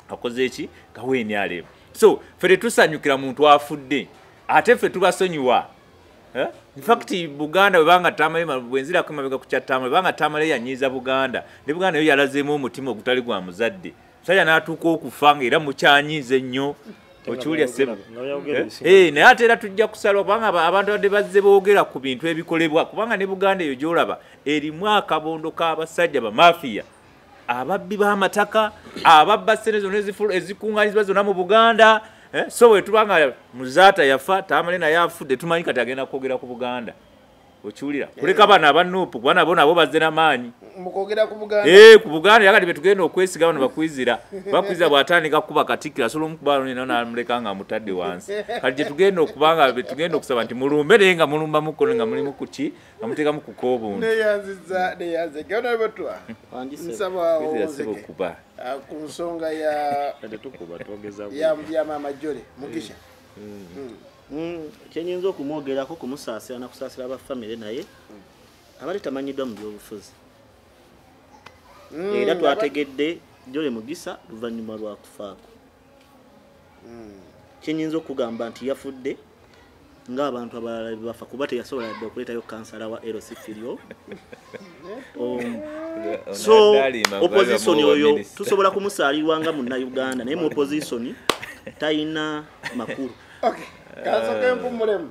akoze eki gawa NRM so ffe tetusanyukira muntu afudde ate ffe tubasonyiwa in fact Buganda webanga tamale bwenzira kumabega kucha tamale banga tamale yanyiza Buganda ne Buganda yo yalazeemu omutima ogutali gwa muzadde sajja n'atuuka okufanga era mukyanyize nnyo okiwulya ssebo naye ate era tujja kusalwa kubanga abantu badde bazze boogera ku bintu ebikolebwa kubanga ne Buganda eyo gyolaba erimu akabondo k'abasajja bamafiya ababbi b'amataka ababba ssente zonna ezikuŋŋaanyizibwa zonna mu Buganda so bwe tubanga muzaata yafa tamale naye afudde tumanyi kati agenda kwogera ku Buganda okiwulira kuleka bano abanuupu kuba nabo bazze n'amaanyi ku Buganda yakati betugenda okwesiga bano bakwizira bw'atandika kuba katikkira asobola omukubaalo nino n'amuleka nga amutadde wansi kati gye tugenda okubanga betugenda okusaba nti mulumbe naye nga mulumba mukono nga mulimu kuki nga muteekamu kuka obuntu nsaba okuba ku nsonga ya Maama Jole Mugisha kyenyinza okumwogerako kumusaasira nakusaasira abafamire naye abali tamanyiddwa mu byobufuzi era twategedde Jole Mugisha luvannyuma lwa kufaako kyenyinza okugamba nti yafudde ng'abantu abalala bafa kuba teyasobola dde okuleetayo kansala wa LC Filio so opposition oyo tusobola kumusaalirwa nga munnayuganda naye mu opposition talina makulu kasoke mpumulemu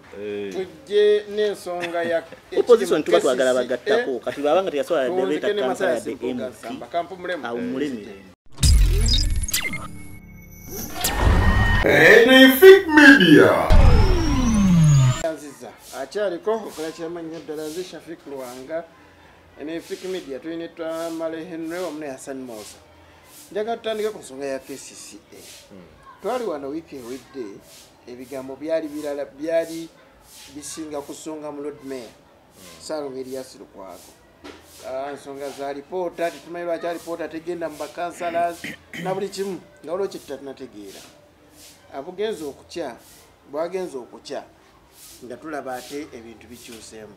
tujje n'ensonga ya opposition tuba twagala bagattako kati babanga teyasobola dde leeta kansala ya MP awumulemire Enefic Media akyaliko okola kyamannya ddala ze Shafik Lwanga Enefic Media tulina twamale Henry wamu ne Hassan Mosa njagala tutandike ku nsonga ya KCCA twali wano wiiki ewedde ebigambo byali birala byali bisinga kusonga mu Lord Mayor Salome Erias Lukwago. Nsonga za alipoota tetumanyi lwaki alipoota tegenda mu bakansalas na buli kimu nga waliwo kye tutanategeera. Abugenza okukya bwagenza okukya nga tulaba ate ebintu bikyuseemu.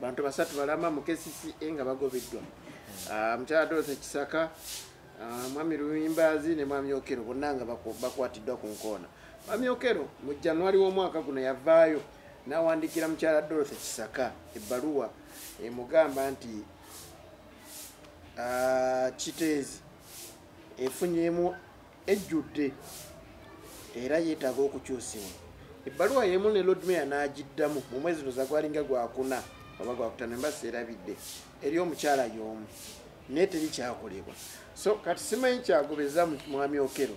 Bantu basatu balama mu KCCA nga bagobeddwa. Mukyala Dorothy Kisaka, Mwami Luwimbazi ne Mwami Okero bonna nga bakwatiddwa ku nkoona. Mwami Okero mu January w'omwaka guno yavaayo n'awandiikira mukyala Dorothy Kisaka ebbaluwa emugamba nti Kiteezi efunyeemu ejjudde era yeetaaga okukyusibwa. Ebbaluwa y'emu ne Lord Mayor n'agiddamu mu mwezi loza gwalinga gwakuna oba gwakutano embasi erabidde eri omukyala y'omu naye teri kyakolebwa. So kati simanyi kyagobeza Mwami Okero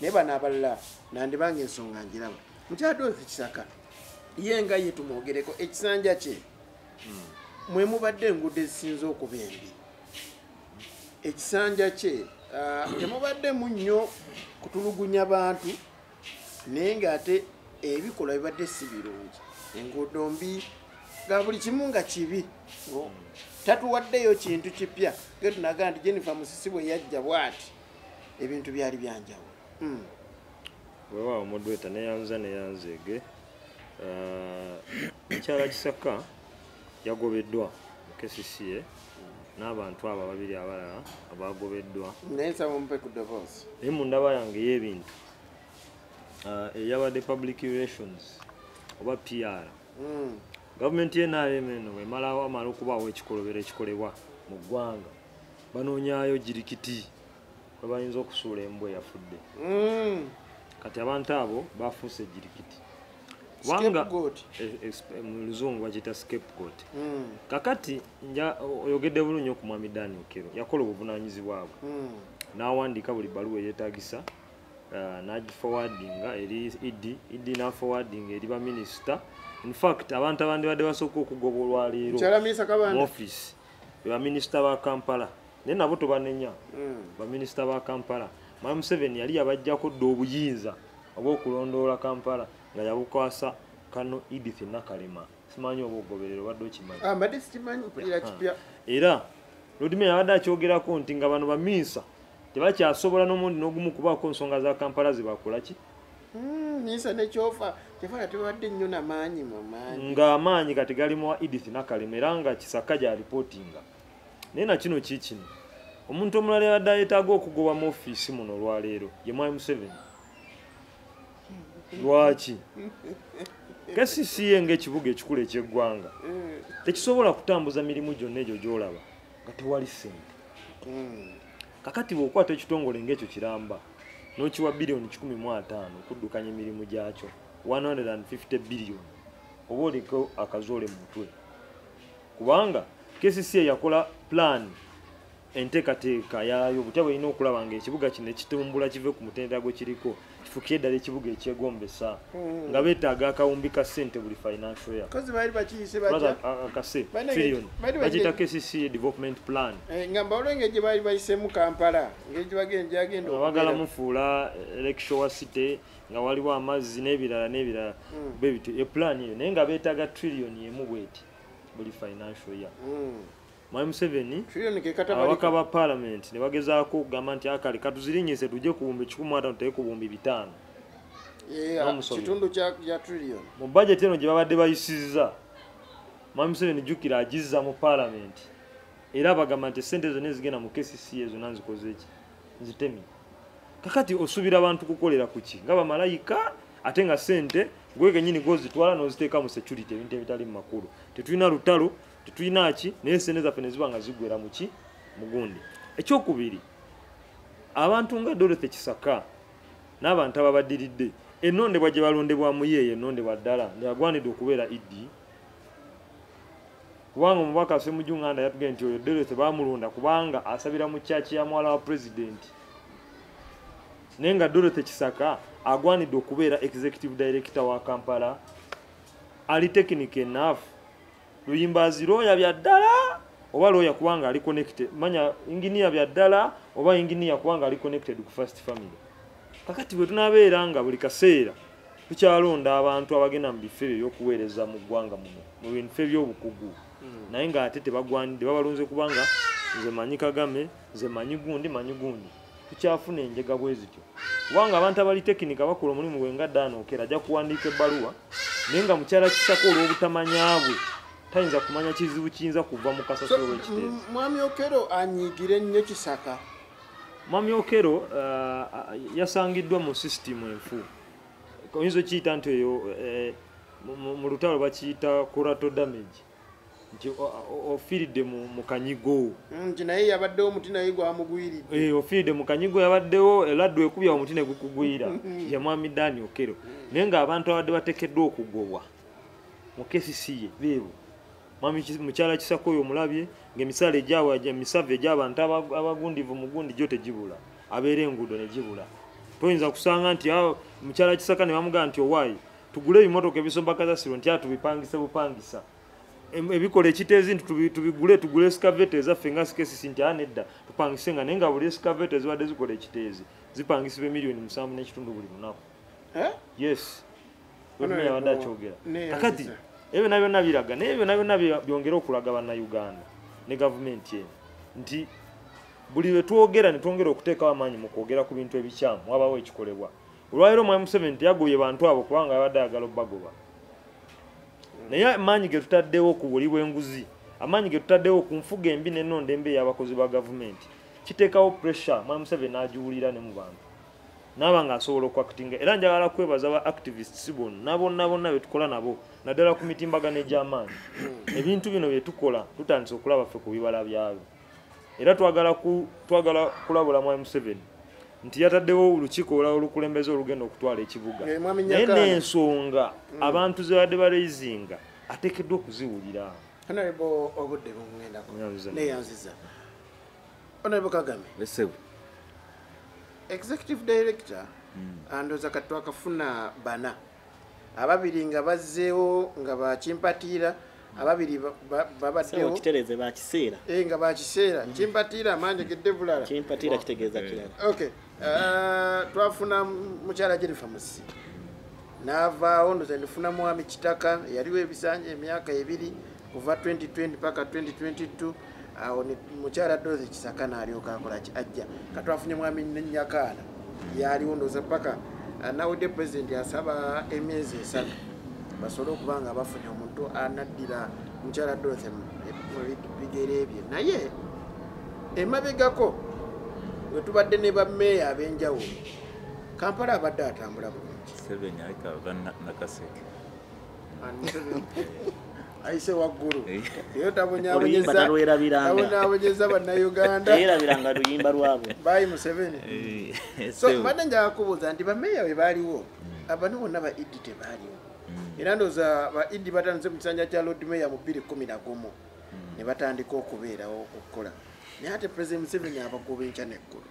naye bano abalala nandibanga ensonga njiraba. Mukyala Dorothy Kisaka ye nga ye tumwogereko ekisanja kye mwe mubadde enguudo ezisinza okuba embi. Ekisanja kye temubaddemu nnyo kutulugunya bantu naye ng'ate ebikolwa bibadde si birungi. Enguudo mbi nga buli kimu nga kibi. Tatuwaddeyo kintu kipya ge tunaga nti Jennifer Musisi bwe yajja bw'ati ebintu byali byanjawulo. Weewaawo Modweta neyanzeege mukyala Kisaka yagobeddwa mu KCCA n'abantu abo babiri abalala abagobeddwa. Naye nsaba mumpe ku divorce. Naye mu ndaba yange y'ebintu eyabadde public relations oba PR. Gavumenti y'NRM eno wamala okubaawo ekikolobero ekikolebwa mu ggwanga banoonyaayo jirikiti kwe bayinza okusuula embwa eyafudde. Kati abantu abo bafuuse jirikiti kubanga mu luzungu bagiyita scapegoat. Kakati oyogedde bulungi ku Mwami Dani Okero yakola obuvunaanyizibwa bwe n'awandiika buli bbaluwa eyeetagisa n'agiforwardinga eri Idi n'aforwardinga eri baminisita. In fact abantu abandi badde basooka okugoba olwaleero mu office baminisita ba Kampala naye nabo tobanenya baminisita ba Kampala. Mwami Museveni yali yabajjako dda obuyinza obw'okulondoola Kampala nga yabukwasa Kano Edith Nakalema. Simanyi oba ogoberero badde okimanyi. Era Lord Mayor abadde akyogerako nti nga bano bamiisa tebakyasobola n'omundi n'ogumu kubaako nsonga za Kampala zebakola ki Nisa ne chofa tefala tebadde nnyo n'amaanyi mu maanyi nga amaanyi kati gali mu Edith Nakalema era nga Kisaka gya reportinga. Naye na kino kikino omuntu omulala yabadde ayetaaga okugoba mu ofiisi muno olwaleero ye Mwami Museveni. Lwaki KCCA ng'ekibuga ekikulu eky'eggwanga tekisobola kutambuza mirimu gyonna egyo gy'olaba nga tewali ssente. Kakati bw'okwata ekitongole ng'ekyo kiramba n'okiwa biliyoni 15 okuddukanya emirimu gyakyo 150 biliyoni oba oliko akazoole mu mutwe. Kubanga KCCA yakola plan enteekateeka yaayo butya bw'erina okulaba ng'ekibuga kino ekitumbula kive ku mutendera gwe kiriko kifukire ddala ekibuga ekyegombesa nga beetaaga akawumbi ka ssente buli financial year. Akase trillion bagiyita KCCA development plan. Ngamba olwenge gye baali bayisemu Kampala ng'egye bagenda bagala mufuula Lakeshore City nga waliwo amazzi n'ebirala bebito eplan eyo naye nga beetaaga trillion emu bweti buli financial year. Mwami Museveni ababaka ba parliament ne bagezaako okugamba nti akale katuzirinyise tujje ku bumbi 15 teke ku bumbi 5. Kitundu kya trillion mu budget eno gye babadde bayisizza Mwami Museveni jjukira agizza mu parliament era bagamba nti ssente zonna ezigenda mu KCCA zonna nzikoze eki nzitemi. Kakati osuubira abantu kukolera ku ki nga bamalayika ate nga ssente gwe kennyini gozitwala n'oziteeka mu security ebintu ebitali mu makulu. Tetulina lutalo tetulina ki naye ssente zaffe ne ziba nga zigwera mu ki mugundi. Ekyokubiri abantu nga Dorothy Kisaka n'abantu ababaddiridde ennondebwa gye balondebwamu yeeyo ennondebwa ddala yagwanidde okubeera Idi. Kubanga omubaka Ssemujjunganda yatugambye nti oyo Dorothy baamulonda kubanga asabira mu kyaki ya mwala wa pulezidenti naye nga Dorothy Kisaka agwanidde okubeera executive director wa Kampala ali technical enough. Luyimbazi lawyer bya ddala oba lawyer kubanga ali connected manya engineer bya ddala oba engineer kubanga ali connected ku first family. kakati bwe tunabeera nga buli kaseera tukyalonda abantu abagenda mu bifo ebyokuweereza mu ggwanga muno mu bintu ebyobukugu naye ng'ate tebagwanidde babalonze kubanga nze manyi Kagame nze manyi gundi tukyafuna enjega bwe zityo kubanga abantu abali tekinika bakola omulimu gwe nga Dano Okera ajja kuwandiika ebbaluwa naye nga mukyala Kisaka olw'obutamanyabwe tayinza kumanya kizibu kiyinza kuva mu kasasiro w'ekiteezo. Mwami Okero anyiigire nnyo Kisaka. Mwami Okero yasangiddwa mu sisitimu enfu. Oyinza okiyita nti eyo mu lutalo bakiyita collateral damage nti ofiiridde mu kanyigo nti naye yabaddewo omuti naye gwamugwiridde. Ofiiridde mu kanyigo yabaddewo eladdu ekubya omuti ne gukugwira ye Mwami Dani Okero naye ng'abantu abadde bateekeddwa okugobwa mu kesisi ye beebo Mwami mukyala Kisaka oyo omulabye ng'emisaala emisave egy'abantu abagundivu mu gundi gyo tegibula abeera enguudo ne gibula. Toyinza kusanga nti mukyala Kisaka ne bamugamba nti owaayi tugule ebimotoka ebisomba kasasiro nti atubipangise bupangisa ebikola ekiteezi nti tugule excavator ezaffe nga sikesisi nti nedda tupangise nga naye nga buli excavator ezibadde zikola ekiteezi zipangisibwa miliyoni 7.5 buli lunaku. Yes yabadde akyogera kakati ebyo byonna biraga naye byonna byongera okulaga bannayuganda ne gavumenti eno nti buli lwe twogera ne twongera okuteekawo amaanyi mu kwogera ku bintu ebikyamu wabawo ekikolebwa. Olwaleero Mwami Museveni yagoye bantu abo kubanga abadde ayagala obbagoba naye amaanyi ge tutaddewo ku buli bw'enguzi amaanyi ge tutaddewo ku nfuga embi n'ennonda embi ey'abakozi ba gavumenti kiteekawo pressure Mwami Museveni n'agiwulira ne mu bantu n'aba ng'asobola okuakitinga era njagala kwebaza ba activists bonna be tukola nabo naddala ku mitimbagano egy'amaanyi ebintu bino bye tukola tutandise okulaba ffe ku bibala byabyo era twagala kulabula Mwami Museveni nti yataddewo olukiiko olulala olukulembeza olugenda okutwala ekibuga naye n'ensonga abantu ze badde baleyizinga ateekeddwa okuziwulira. Honorable obudde bumwendako neyanziza Honorable Kagame Executive Director andoza katwakafuna bana ababiri nga bazzeewo nga bakimpatiira ababiri babaddewo kitereze bakiseera nga bakiseera kimpatiira amanjegedde bulala kimpatiira kitegeeza kirala. Okay twafuna mukyala Jennifer Musi n'avaawo ndoza ndifuna Mwami Kitaka yaliwo ebisanja emyaka 2 kuva 2020 paka 2022 awo mukyala Dorothy Kisaka n'alyoka akola ajja katwafunye Mwami Nyakaana yaliwo ndoza paka nawudde president asaba emyezi 3 basobole okuba nga bafunye omuntu anaddira mukyala Dorothy mu bigere ebyo naye emabegako we tubadde ne bammeeya ab'enjawulo Kampala abadde atambula bulungi ayise waggulu eyo tabonyaabonyeza bannayuganda yerabiranga luyimba lwabwe bayi Museveni so mbadde njagala kubuuza nti bammeeya we baaliwo abantu bonna ba idi tebaaliwo era ndowooza ba idi batandise mu kisanja kya Lord Mayor mu 2011 ne batandika okubeerawo okukola naye ate President Museveni abagoba enkya neggulu.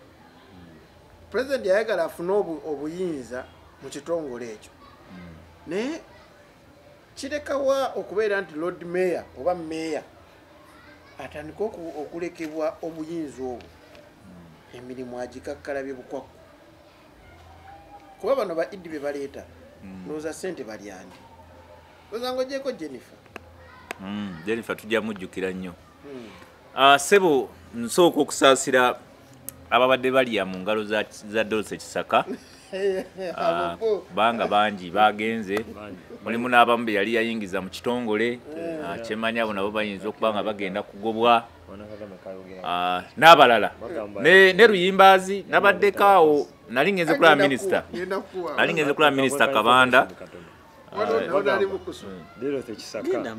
President yayagala afune obuyinza mu kitongole ekyo naye kirekawa okubeera nti Lord Mayor oba Mayor atandika okulekebwa obuyinza obwo emirimu agikakkalabye bukwakku kuba bano ba idi be baleeta ndowooza ssente balyandi ndowooza ng'ogyeko Jennifer tujja mujjukira nnyo Sebo nsooka okusaasira ababadde balya mu ngalo za Dorothy Kisaka banga bangi bagenze mulimu n'abamu be yali yayingiza mu kitongole kyemanya abo nabo bayinza okuba nga bagenda kugobwa n'abalala ne Luyimbazi nabaddekaawo nali ngenze kulaba minisita Kabanda Dorothy Kisaka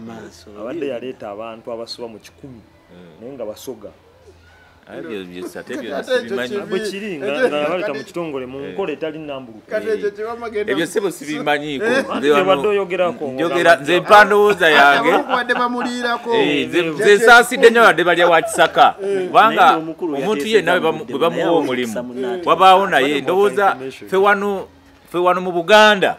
abadde yaleeta abantu abasuba mu 10 naye nga basoga kiri nga baleta mu kitongole mu nkola etali nnambulukufu ebyo sebo sibimanyiiko badde oyogerako nze mpandowooza yange nze nsaasidde nnyo badde balya wa Kisaka kubanga omuntu yenna bwe bamuwa omulimu wabaawo naye ndowooza ffe wano mu Buganda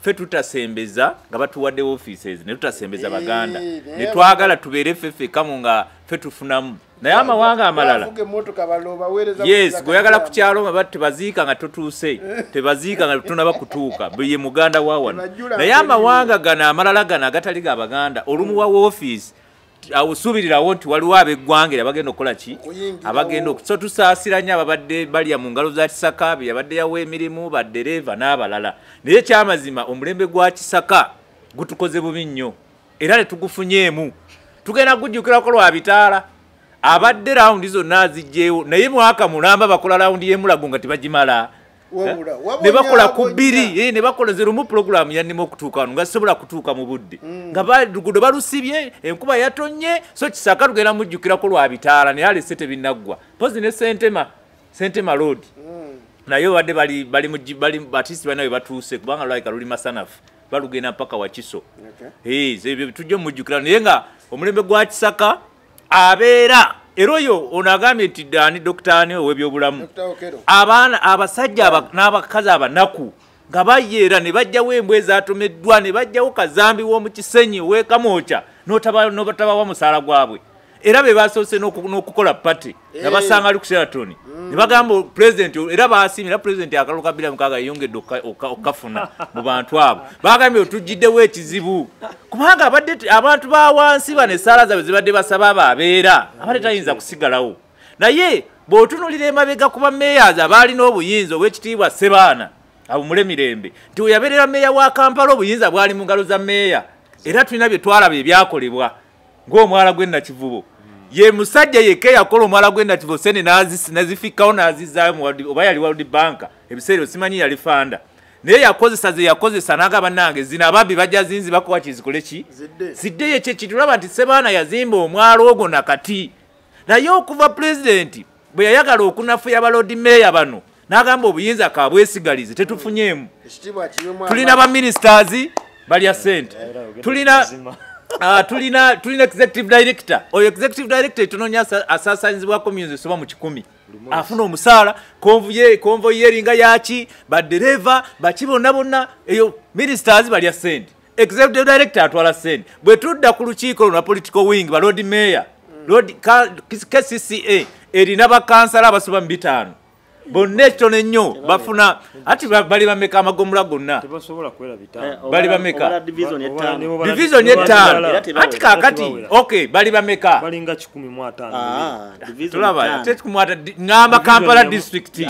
fe tutasembeza nga batuwadde offices ne tutasembeza baganda ne twagala tubeere fefe kamu nga fe tufunamu naye amawanga amalala yes goyagala ku kyalo nga tebaziika nga totuuse tebaziika nga tunaba kutuuka ye muganda wa wano naye amawanga gana amalala gana agatali ga baganda olumu wa office awusubirirawo nti waliwo abeggwanga abagenda okukola ki abagenda so tusaasiranya ababadde balya mu ngalo za Kisaka yabadde yawa emirimu baddereva n'abalala naye kyamazima omulembe gwa Kisaka gutukoze bubi nnyo era ne tugufunyeemu tugenda kujjukirako lwa bitaala abadde rawundi zonna azijjeewo naye mwaka mulamba bakola rawundi y'emulago nga tebagimala ne bakola ku bbiri ne bakola zerumu puroguramu yannima okutuuka wano nga sisobola kutuuka mu budde nga luguudo balusibye enkuba yatonye so Kisaka tugenda mujjukirako lwa bitaala naye alese tebinaggwa pozi ne Sentema road naye badde bali batisi balina we batuuse kubanga lwalika luli masanafu balugenda mpaka Wakiso tujje mujjukira naye nga omulembe gwa Kisaka abeera era oyo onagambye nti Dani Dokitani ow'ebyobulamu abaana abasajja n'abakazi abanaku nga bayeera ne bajjawo embwa ezatomeddwa ne bajjawo kazambi w'omu Kisenyi ow'Ekamooca n'obatabawa musaala gwabwe era be basoose n'okukola pati nga basanga ali ku Sheraton ne bagamba president era baasimira president akalulu ka 2006 yeyongedde okafuna mu bantu abo bagambye otujjiddewo ekizibu kubanga abadde abantu ba wansi bane esaala zaabwe zibadde basaba ababeera abadde tayinza kusigalawo naye bw'otunulira emabega kuba mayors abaalina obuyinza obw'ekitiibwa Sebaana abumule mirembe nti we yabeerera meeya wa Kampala obuyinza bwali mu ngalo za meeya era tulina bye twalaba ebyakolebwa ng'omwala gw'Ennakivubo ye musajja yeke yakola omwala gw'Ennakivubo sene nazifikawo nazizaayo oba yali World Bank ebiseera simanyi yali fanda naye yakozesa n'agamba nange zino ababbi bajja zinzi bakowa kizikole ki ziddeyo ekyo kitulaba nti Sebaana yazimba omwala ogwo nakati naye okuva pulezidenti bwe yayagala okunafuya balodi meeya bano n'agamba obuyinza kabwesigalize tetufunyeemu tulina baministers balya ssente tulina executive director oyo executive director tunonya asaasaanyizibwa community soba mu 100 afuna omusaala konvoyi eringa yaki baddereva bakibonna bonna eyo ministers balya ssente executive director atwala ssente bwe tudda ku lukiiko luna political wing balodi mayor KCCA erina bakansala abasoba mu 5 bonna ekitono ennyo bafuna ati bali bameka amagomula gonna bali bameka division y'ettaano ati kakati okay bali bameka balinga 15 tulaba ngamba Kampala district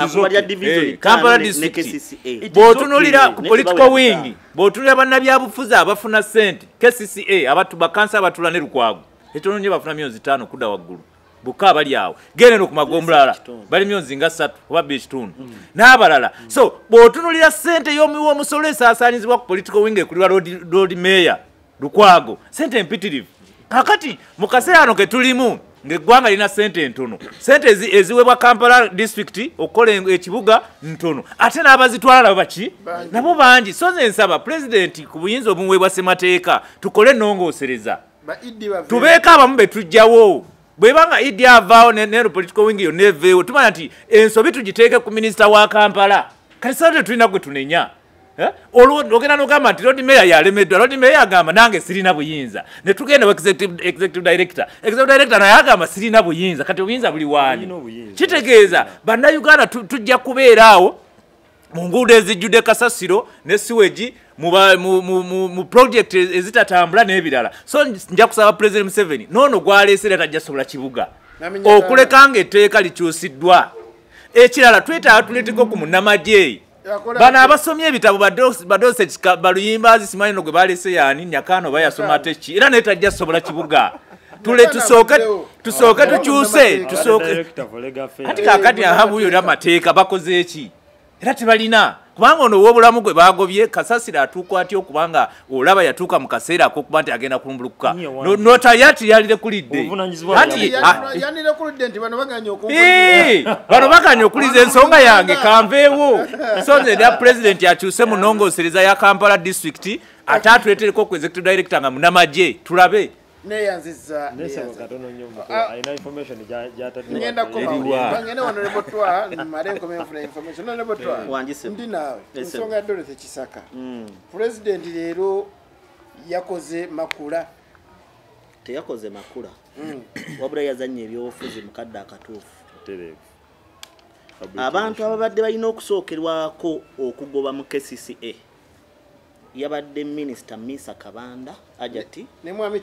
Kampala district bw'otunulira ku political wing bw'otunulira bannabyabufuzi abafuna ssente KCCA abatu bakansa abatula ne Lukwago ekitono nnyo bafuna $5 kudda waggulu buka bali awo gene ku magomulala bali myonzi nga 3 oba 2 n'abalala so bw'otunulira ssente y'omuwa omusolo esaasaanyizibwa ku political wing ekulirwa road mayor Lukwago ssente empitirivu kakati mu kaseera ano ke tulimu ng'eggwanga lina ssente entono ssente eziweebwa Kampala district okukola ekibuga ntono ate n'abazitwala nabo baki nabo bangi so nze nsaba pulezidenti ku buyinza obuweebwa ssemateeka tukole ennongoosereza tubeeko abamu be tujjawo bwebanga Idi avaawo ne political wing yo neveewo tumanya nti ensobi tugiteeke ku minisita wa Kampala kati sate tulina gwe tunenya ogenda n'ogamba nti road mayor yalemeddwa road mayor agamba nange sirina buyinza ne tugenda wa executive director naye agamba sirina buyinza kati obuyinza buli waani kitegeeza bannayuganda tujja kubeeraawo mu nguudo ezijjudde kasasiro ne siweji mu project ezitatambula n'ebirala so nja kusaba President Museveni noono gwaleesera tajja sobola kibuga okuleka ng'etteeka likyusiddwa ekirala twetaaga tuleeteko ku munnamagye bano abasomye ebitabo badose baluyimbazi simanyi no gwe baleese yaani Nyakano bayasoma ate ki era naye tajja sobola kibuga tusooke tukyuse ati kakati ahabuyo n'amateeka bakoze eki era tebalina kubanga ono w'obulamu gwe bagobye kasasira atuuka atya okubanga olaba yatuuka mu kaseera ak'okuba nti agenda kumbulukuka notayati yalirekulidde bano baganye okuliza ensonga yange kanveewo so nze nda pulezidenti akyuse mu nnongoosereza ya Kampala district ate atuleetereko ku executive director nga munnamagye tulabe neyanziza nesebo katono nyumba aina information jatadde ngenda koma ngene honorable twa marengo menfuna information honorable twa wangise ndi nawe nsonga ya Dorothy Kisaka president lero yakoze makula teyakoze makula wabula yazanye ebyofuzi mukadde akatuufu abantu ababadde balina okusookerwako okugoba mu KCCA yabadde Minister Misa Kabanda ajati ne mwami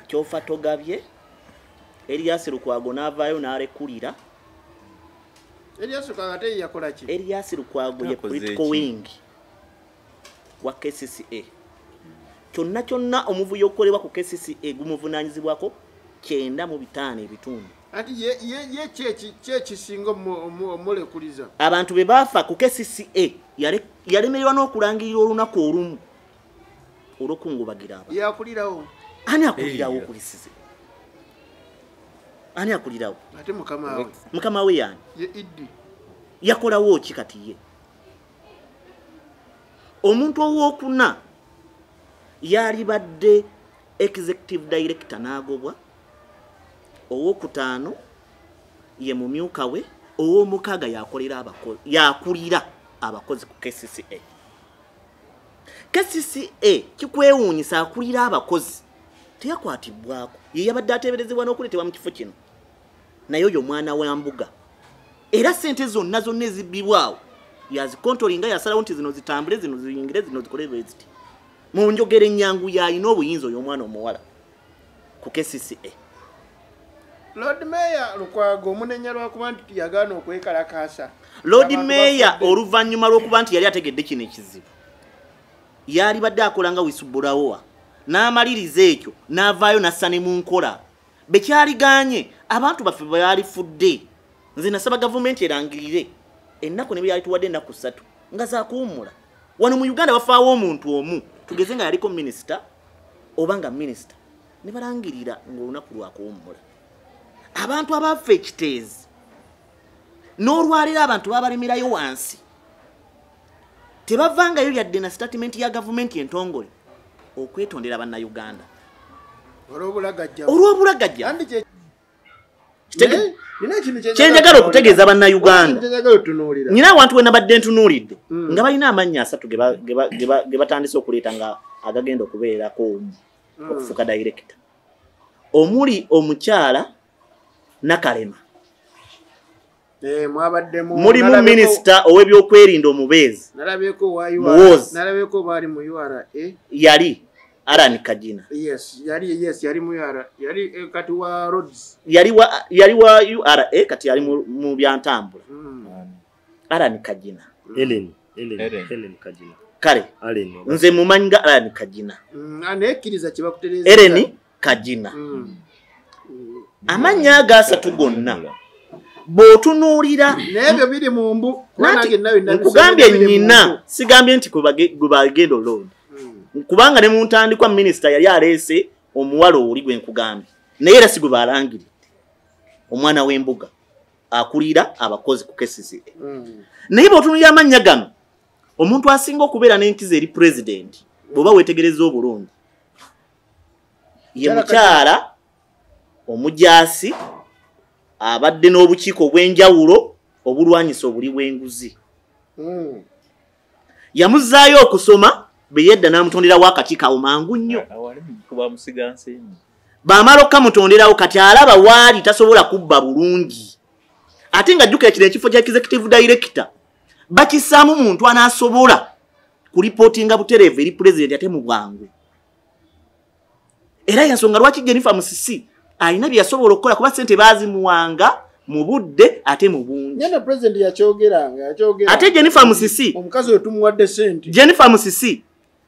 Kyofa togabye Elias Lukwago n'avaayo n'alekulira Elias Lukwago ate yakola ki Elias Lukwago ye political wing wa KCCA kyonna omuvuyo okolebwa ku KCCA gumuvunaanyizibwako 9 ebitundu ati ye chechi singo molekuliza abantu be bafa ku KCCA yalemerwa n'okulangirira olunaku olumu olw'okungubagira abantu yakulirawo ani akulirawo okulisize ani akulirawo ate mukama we yani ye iddi yakolawo ki kati ye omuntu owokuna yali badde executive director n'agobwa owokutaano ye mumyuka we owomukaga yakulira abakozi ku KCCA kikwewuunyisa akulira abakozi teyakwatibwako ye yabadde ateeberezebwa n'okuleetebwa mu kifo kino naye oyo mwana wa mbuga era sente zonna ezibbibwawo yazikontolinga yasalawo nti zino zitambule zino ziyingire zino zikole bweziti mu njogera ennyangu yalina obuyinza oyo omwana omuwala ku KCCA Lord Mayor Lukwago omunenya lwakuba nti yagaana okwekalakasa Lord Mayor oluvannyuma lw'okuba nti yali ategedde kino ekizibu yali badde akolanga wisubulawoa n'amaliriza ekyo n'avaayo nassa ne mu nkola bekyaliganye abantu baffe bwe yalifudde nze nasaba gavumenti erangirire ennaku ne bwe yalituwadde ennaku 3 nga zakuwummula wano mu Uganda bafaawo omuntu omu tugeze nga yaliko minisita oba nga minisita ne balangirira ng'olunaku lwakuwummula abantu abaffe ekiteezi n'olwaliro abantu babalemerayo wansi tebavangayo yadde na statement ya gavumenti entongole okwetondera bannayuganda olw'obulagajja kyenjagala okutegeeza bannayuganda nyina awantu we nabadde ntunuulidde nga balina amannya 3 ge batandise okuleeta nga agagenda okubeerako okufuuka director omuli omukyala Nakalema mulimu minisita ow'ebyokwerinda omubeezi nalabeko bali mu URA yali Alan Kajina yali mu URA yali kati wa roads yali wa URA kati yali mu byantambula Alan Kajina Ellen Kajina kale nze mumanyi nga Alan Kajina anekkiriza kibakutereza Ellen Kajina amanya agasatu gonna bw'otunuulira n'ebyo biri mu mbu nkugambye nnyina sigambye nti gwe bagenda olonda kubanga ne mu ntandikwa minisita yali aleese omuwala oli gwe nkugambye naye era si gwe balangiridde omwana w'embuga akulira abakozi ku KCCA naye bw'otunuulira amannya gano omuntu asinga okubeera n'enkizo eri pulezidenti bw'oba weetegereza obulungi ye mukyala omujaasi abadde n'obukiiko obw'enjawulo obulwanyisa obuli bw'enguzi yamuzaayo okusoma beyedda n'amutonderawo akakiiko awo mangu nnyo bamala okukamutonderawo kati alaba waali tasobola kubba bulungi ate nga jjukira kino ekifo kya executive director bakissaamu muntu anaasobola kulipootinga butereevu eri pulezidenti ate mu bwangu era yensonga lwaki Jennifer Musisi alina bye yasobola okukola kuba ssente baazimuwanga mu budde ate mu bungi nyana president yakyogeranga ate Jennifer Musisi omukazi we tumuwadde ssente Jennifer Musisi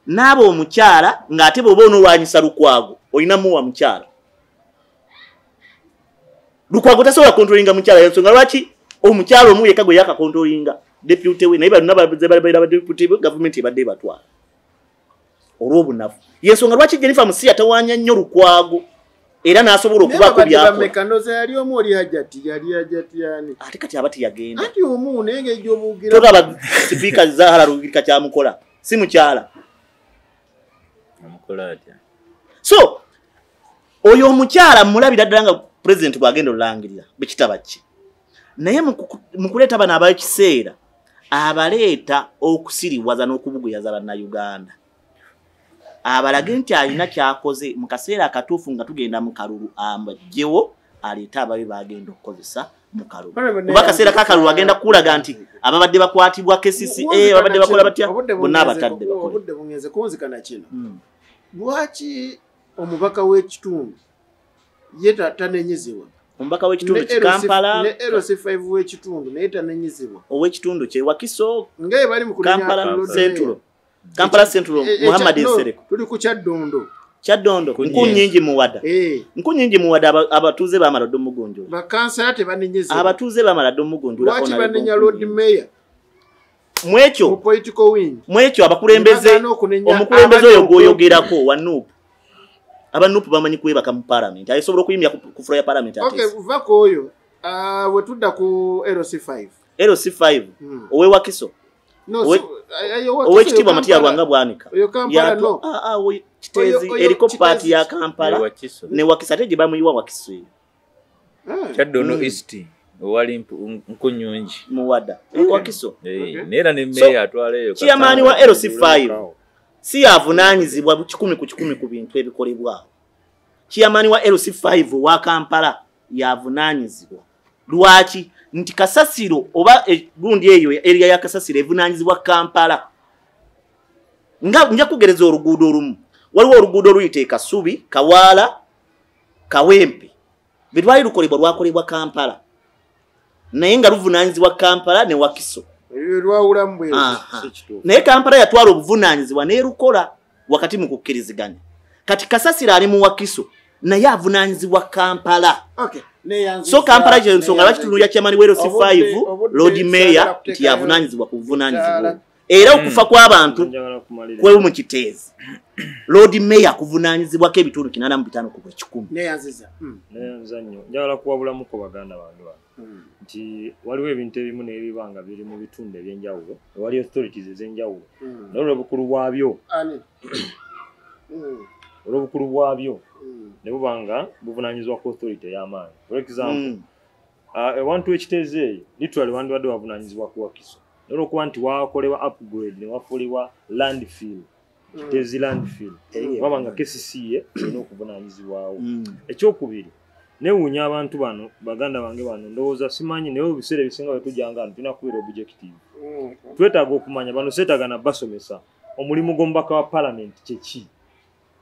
n'aba omukyala ng'ate bw'oba onoolwanyisa Lukwago olinamu wa mukyala Lukwago tasobola kontrolinga mukyala yensonga lwaki omukyala omu yekka gwe yakakontrolinga deputy we naye balina babeera deputy gavumenti ebadde batwala olw'obunafu yensonga lwaki Jennifer Musisi atawaanya nnyo Lukwago era n'asobola okubaako byakola yali omu oli hajati yani ate kati abati yagenda ati omu nenge ejjobugira togaba sipiika Zahara Rugirika kyamukola si mukyala amukola atya so oyo omukyala mulabira ddala nga president bwagenda olangirira bekitaba ki naye mu kuleeta bano abakiseera abaleeta okusiriwaza n'okubuguyaza bannayuganda abalage nti alina kyakoze mu kaseera akatuufu nga tugenda mu kalulu amagyewo aleeta ababe bagenda okukozesa mu kalulu kuba akaseera kakalulu agenda kulaga nti ababadde bakwatibwa KCCA ababadde bakola batya bonna abatadde obudde bungeze kunzikana kino lwaki omubaka w'ekitundu ye tanenyezebwa omubaka w'ekitundu kikampala ne LC5 w'ekitundu naye tanenyezebwa ow'ekitundu kye Wakiso ngaye bali mu Kampala Central Muhammad Nsereko tuli ku Kyaddondo nkunyingi muwada nkunyingi muwada abatuuze bamala ddo mugonjola bakansala tebanenyezebwa abatuuze bamala ddo mugonjola lwaki banenya Lord Mayor mwekyo political wing mwekyo abakulembeze omukulembeze oyo gwoyogerako wa Nuupu abanupu bamanyi kwebaka mu parliament ayisobola okuyimya ku floor ya parliament ate okay vako oyo we tudda ku LC5 owe Wakiso owekitiibwa Matiya Lwanga bwanika kitezi eriko paati ya Kampala ne Wakiso ate gye bamuyiwa Wakiso eyo Kyaddondo East owali Nkunyonji muwada Wakiso neera ne meya atwaleyo chairman wa LC5 si yavunaanyizibwa 10 ku 10 ku bintu ebikolebwaho chairman wa LC5 wa Kampala yavunaanyizibwa lwaki nti kasasiro oba gundi eyo area ya kasasiro evunaanyizibwa Kampala nja kugereza oluguudo olumu waliwo oluguudo luyite Kasubi Kawaala Kawempe bitwali lukolebwa lwakolebwa Kampala naye nga luvunaanyizibwa Kampala ne Wakiso naye Kampala yatwala obuvunaanyizibwa n'erukola wakati mu kukkiriziganya kati kasasiro ali mu Wakiso naye avunaanyizibwa Kampala so Kampala kye nsonga lwaki tululya chairman wa LC5 Lord Mayor nti yavunaanyizibwa ku buvunaanyizibwa era okufa kw'abantu kwebu mu kiteezi Lord Mayor kuvunaanyizibwako ebitundu 85 ku 100 neyanziza nnyo njagala kuwabulamu ko baganda bange nti waliwo ebintu ebimu n'ebibanga biri mu bitundu ebyenjawulo waliyo authorities ez'enjawulo naye olw'obukulu bwabyo ne bubanga buvunaanyizibwa ku authority y'amaanyi for example ewantu ekiteezi eyo literally wandibadde wavunaanyizibwa ku Wakiso naye olw'okuba nti wakolebwa upgrade ne wafuulibwa landfill kiteezi landfill waba nga KCCA erina okuvunaanyizibwawo ekyokubiri newuunya abantu bano baganda bange bano ndowooza simanyi naye ebiseera ebisinga bwe tujjanga ano tulina kubeera objective twetaaga okumanya bano seetaaga na basomesa omulimu gw'omubaka wa parliament kyeki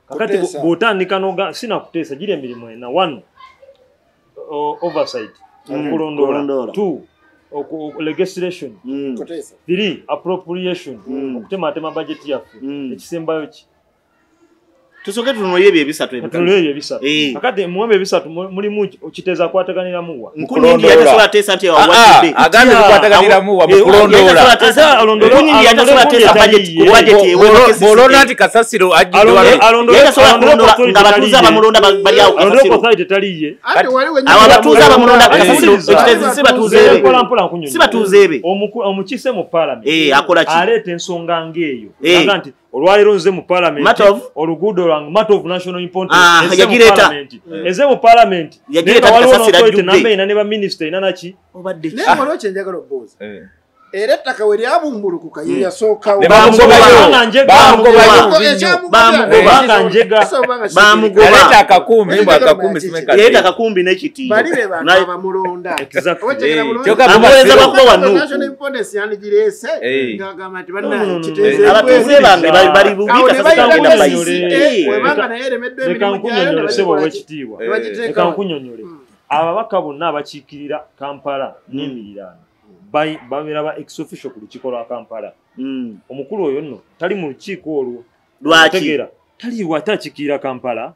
kakati bw'otandika sinakuteesa giri emirimu ena 1 oversight okulondoola 2 legislation 3 appropriation okutematema budget yaffe ekisembayo ki tusoke tunoye ebyo ebisatu kakati muwembe ebisatu mulimu kiteeza kwataganiramuwa nkunyingi yatasobola teesa nti awawadde agambe kwataganiramuwa mukulondoola nkunyingi yatasobola teesa budget bolonda nti kasasiro yatasobola kulondola nga batuuze abamulonda bali awo kasasiro abo abatuuze abamulonda kasasiro ekiteezi si batuuze ebe omukise mu parliament akola ki aleeta ensonga ng'eyo aga nti olwaliro nze mu parliament oluguudo lwange matter of national importance eze mu parliament nambeina ne baminister ina naki naye waliwo kyenjagala obuuza era ettaka we lyabumbulukuka ye yasookawo bamugoba yaleeta akakumbi n'ekiti bali be bantu abamulonda amuweereza bakuba wano national importance yandigireese ng'agamba nti bannakiteeze abatuuze bange bali bubi kasasitangenda bayisi webanga naye eremeddwa emirimu leka nkunyonyole ababaka bonna abakiikirira Kampala n'emiriraano babeera ba ex official ku lukiiko lwa Kampala omukulu oyo nno tali mu lukiiko olwo lwaki tali watakiikirira Kampala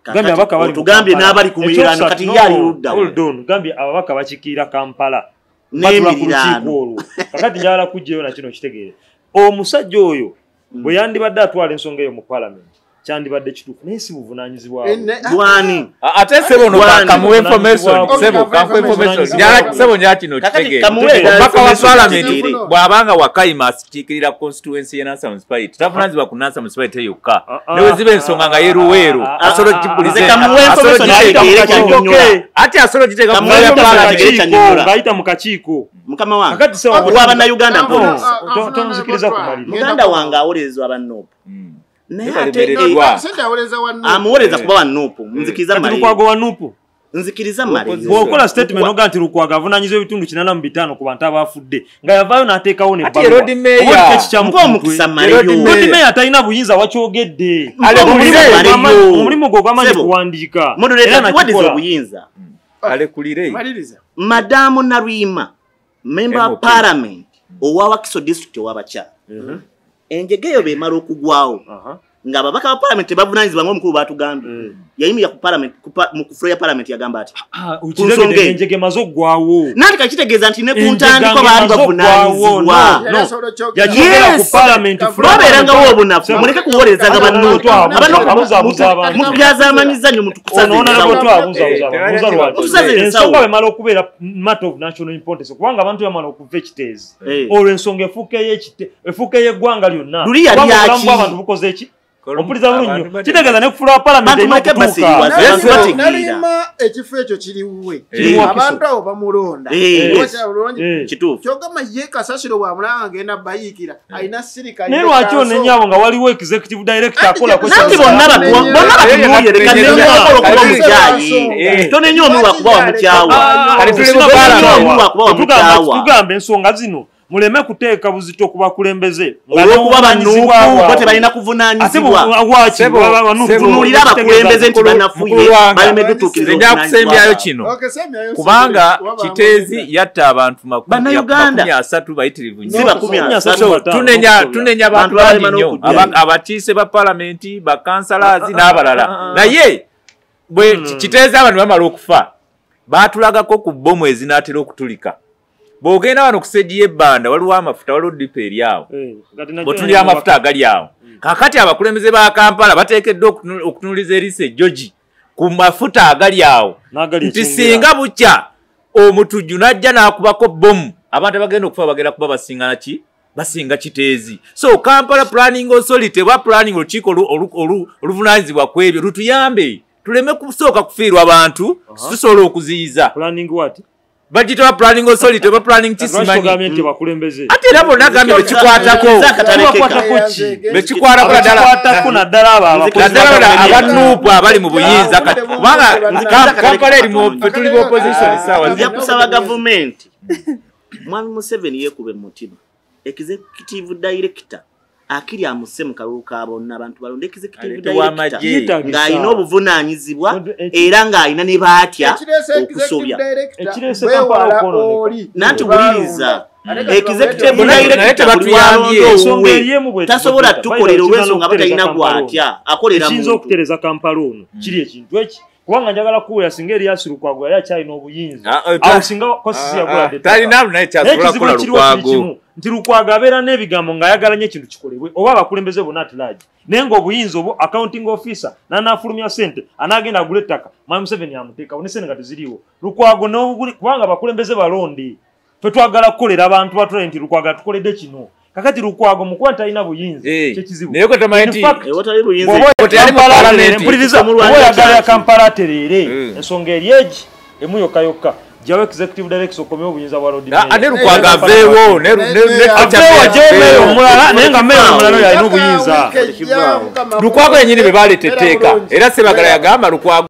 gambye ababaka bali tugambye n'abali ku miriraano kati yali ludda gambye ababaka bakiikirira Kampala n'emiriraano kakati njagala kujjayo na kino kitegeere omusajja oyo bwe yandibadde atwala ensonga eyo mu parliament kyandibadde kituufu naye si buvunanyizibwa gwani ate sebo no kamuwe information sebo kamuwe information njala sebo nya kino kitege mpaka wa parliament bwabanga wakayima asitikirira constituency ya Nassau Municipality tafuna ku Nassau Municipality yokka newe zibe ensonga nga yeruweru asolo kipulize kamuwe information ati asolo kitega kamuwe parliament baita mu kakiiko mukama wange kakati sebo wabana Uganda tonzikiriza kumalira Uganda wange awolezwa abannopo amuwoleza kuba wanupu nzikiriza mali Lukwago wanupu nzikiriza mali bwokola statement oga nti Lukwago avunanyizibwa ebitundu 45 ku bantu abafudde nga yavaayo n'ateekawo ne ati road mayor talina buyinza wakyogedde omulimu gwe gwamanyi kuwandiika obuyinza alekulire madamu Narwima member of parliament owa Wakiso district owabakyala enjegeyo bemala okugwawo nga babaka ba parliament bavunanyizibwa ng'omukulu batugambye yayimira ku parliament mu kufloya parliament yagamba ati ukiregedde enjege mazo gwawo nati kakitegeeza nti ne ku ntandiko baali bavunanyizibwa yajogera ku parliament babeerangawo obunafu muleke kuwolezanga bannoto mupyazaamanyizanyo mutukusazensonga bemala okubeera matter of national importance kubanga abantu bamala okuva ekiteezi olwo ensonga efuuka ey'eggwanga lyonna luli yali yaki abantu bukoze eki opuliza bulunyo kitegeeza ne kufula parliament nalima ekifo ekyo kiriwe abantu abo bamulonda kituufu kyogamba ye Kasasiro bwamulanga agenda bayiikira alina sirikali naye lwaki onenyaabo nga waliwo executive director akola nati bonna batunuulye leka nenyaokuba omukyayi tonenya omu lwakuba wamukyawa tugambe ensonga zino muleme kuteeka buzito kubakulembeze olwokuba banuuku bo tebalina kuvunaanyizibwa tunuulira abakulembeze nti banafuye balemeddwe tuukiriza njakusembyayo kino kubanga Kiteezi yatta abantu Bannayuganda 30 bayitirivu si 30 tunenya abantu bangi nnyo abakiise ba parliament bakansalazi n'abalala naye bwe Kiteezi abantu bamala okufa baatulagako ku bbomu ezinaatera okutulika bogenda wano kusejja ebbanda waliwo amafuta waliwo dipa eri awo botulira amafuta agali awo kakati abakulembeze ba Kampala bateekeddwa okutunuliza eriisa ejjogi ku mafuta agali awo nti singa bukya omutujju najja n'akubako bbomu abantu bagenda okufa bagenda kuba basingana ki basinga Kiteezi so Kampala Planning Authority bwa planning olukiiko oluvunaanyizibwa ku ebyo lutuyambe tuleme kusooka kufiirwa abantu tusobola okuziyiza planning what Bagita planning authority ba planning tisimanyi ate era bonna gambe bekikwatako bekikwatako naddala abanuupu abali mu buyinza kati kubanga Kampala eri tuli mu opposition sawa nja kusaba gavumenti Mwami Museveni yekube mu mutima executive director akiri amuse mu kalulu ka bonna abantu balonde executive director ng'alina obuvunaanyizibwa era ng'alina ne baatya okusobya nanti buliriza executive director tasobola tukolera olw'ensonga batalina gwatya akolera kiyinza okutereza Kampala ono kiri ekintu eki kubanga njagala kuwera singa Erias Lukwago yali akyalina obuyinza awo singa kosisi yagula talina naye kyasobola kukola Lukwago nti Lukwago abeera n'ebigambo ng'ayagala nnyo ekintu kikolebwe oba abakulembeze bonna atulagi naye ng'obuyinza obwo accounting officer n'anaafulumya ssente anaagenda agula ettaka Mwami Museveni amuteekawo ne ssente nga teziriiwo Lukwago kubanga abakulembeze balonde ffe twagala kukolera abantu batule nti Lukwago atukoledde kino kakati Lukwago mukuba talina buyinza kyekizibu naye kotamanyi nti oyagala ya Kampala atereere ensonga eri egi emu yokka yokka jawe executive director komye obuyinza bwa road ane Lukwago aveewo meyo omulala naye nga meyo omulala yalina obuyinza Lukwago yenyini be baleeta etteeka era Sebagala yagamba Lukwago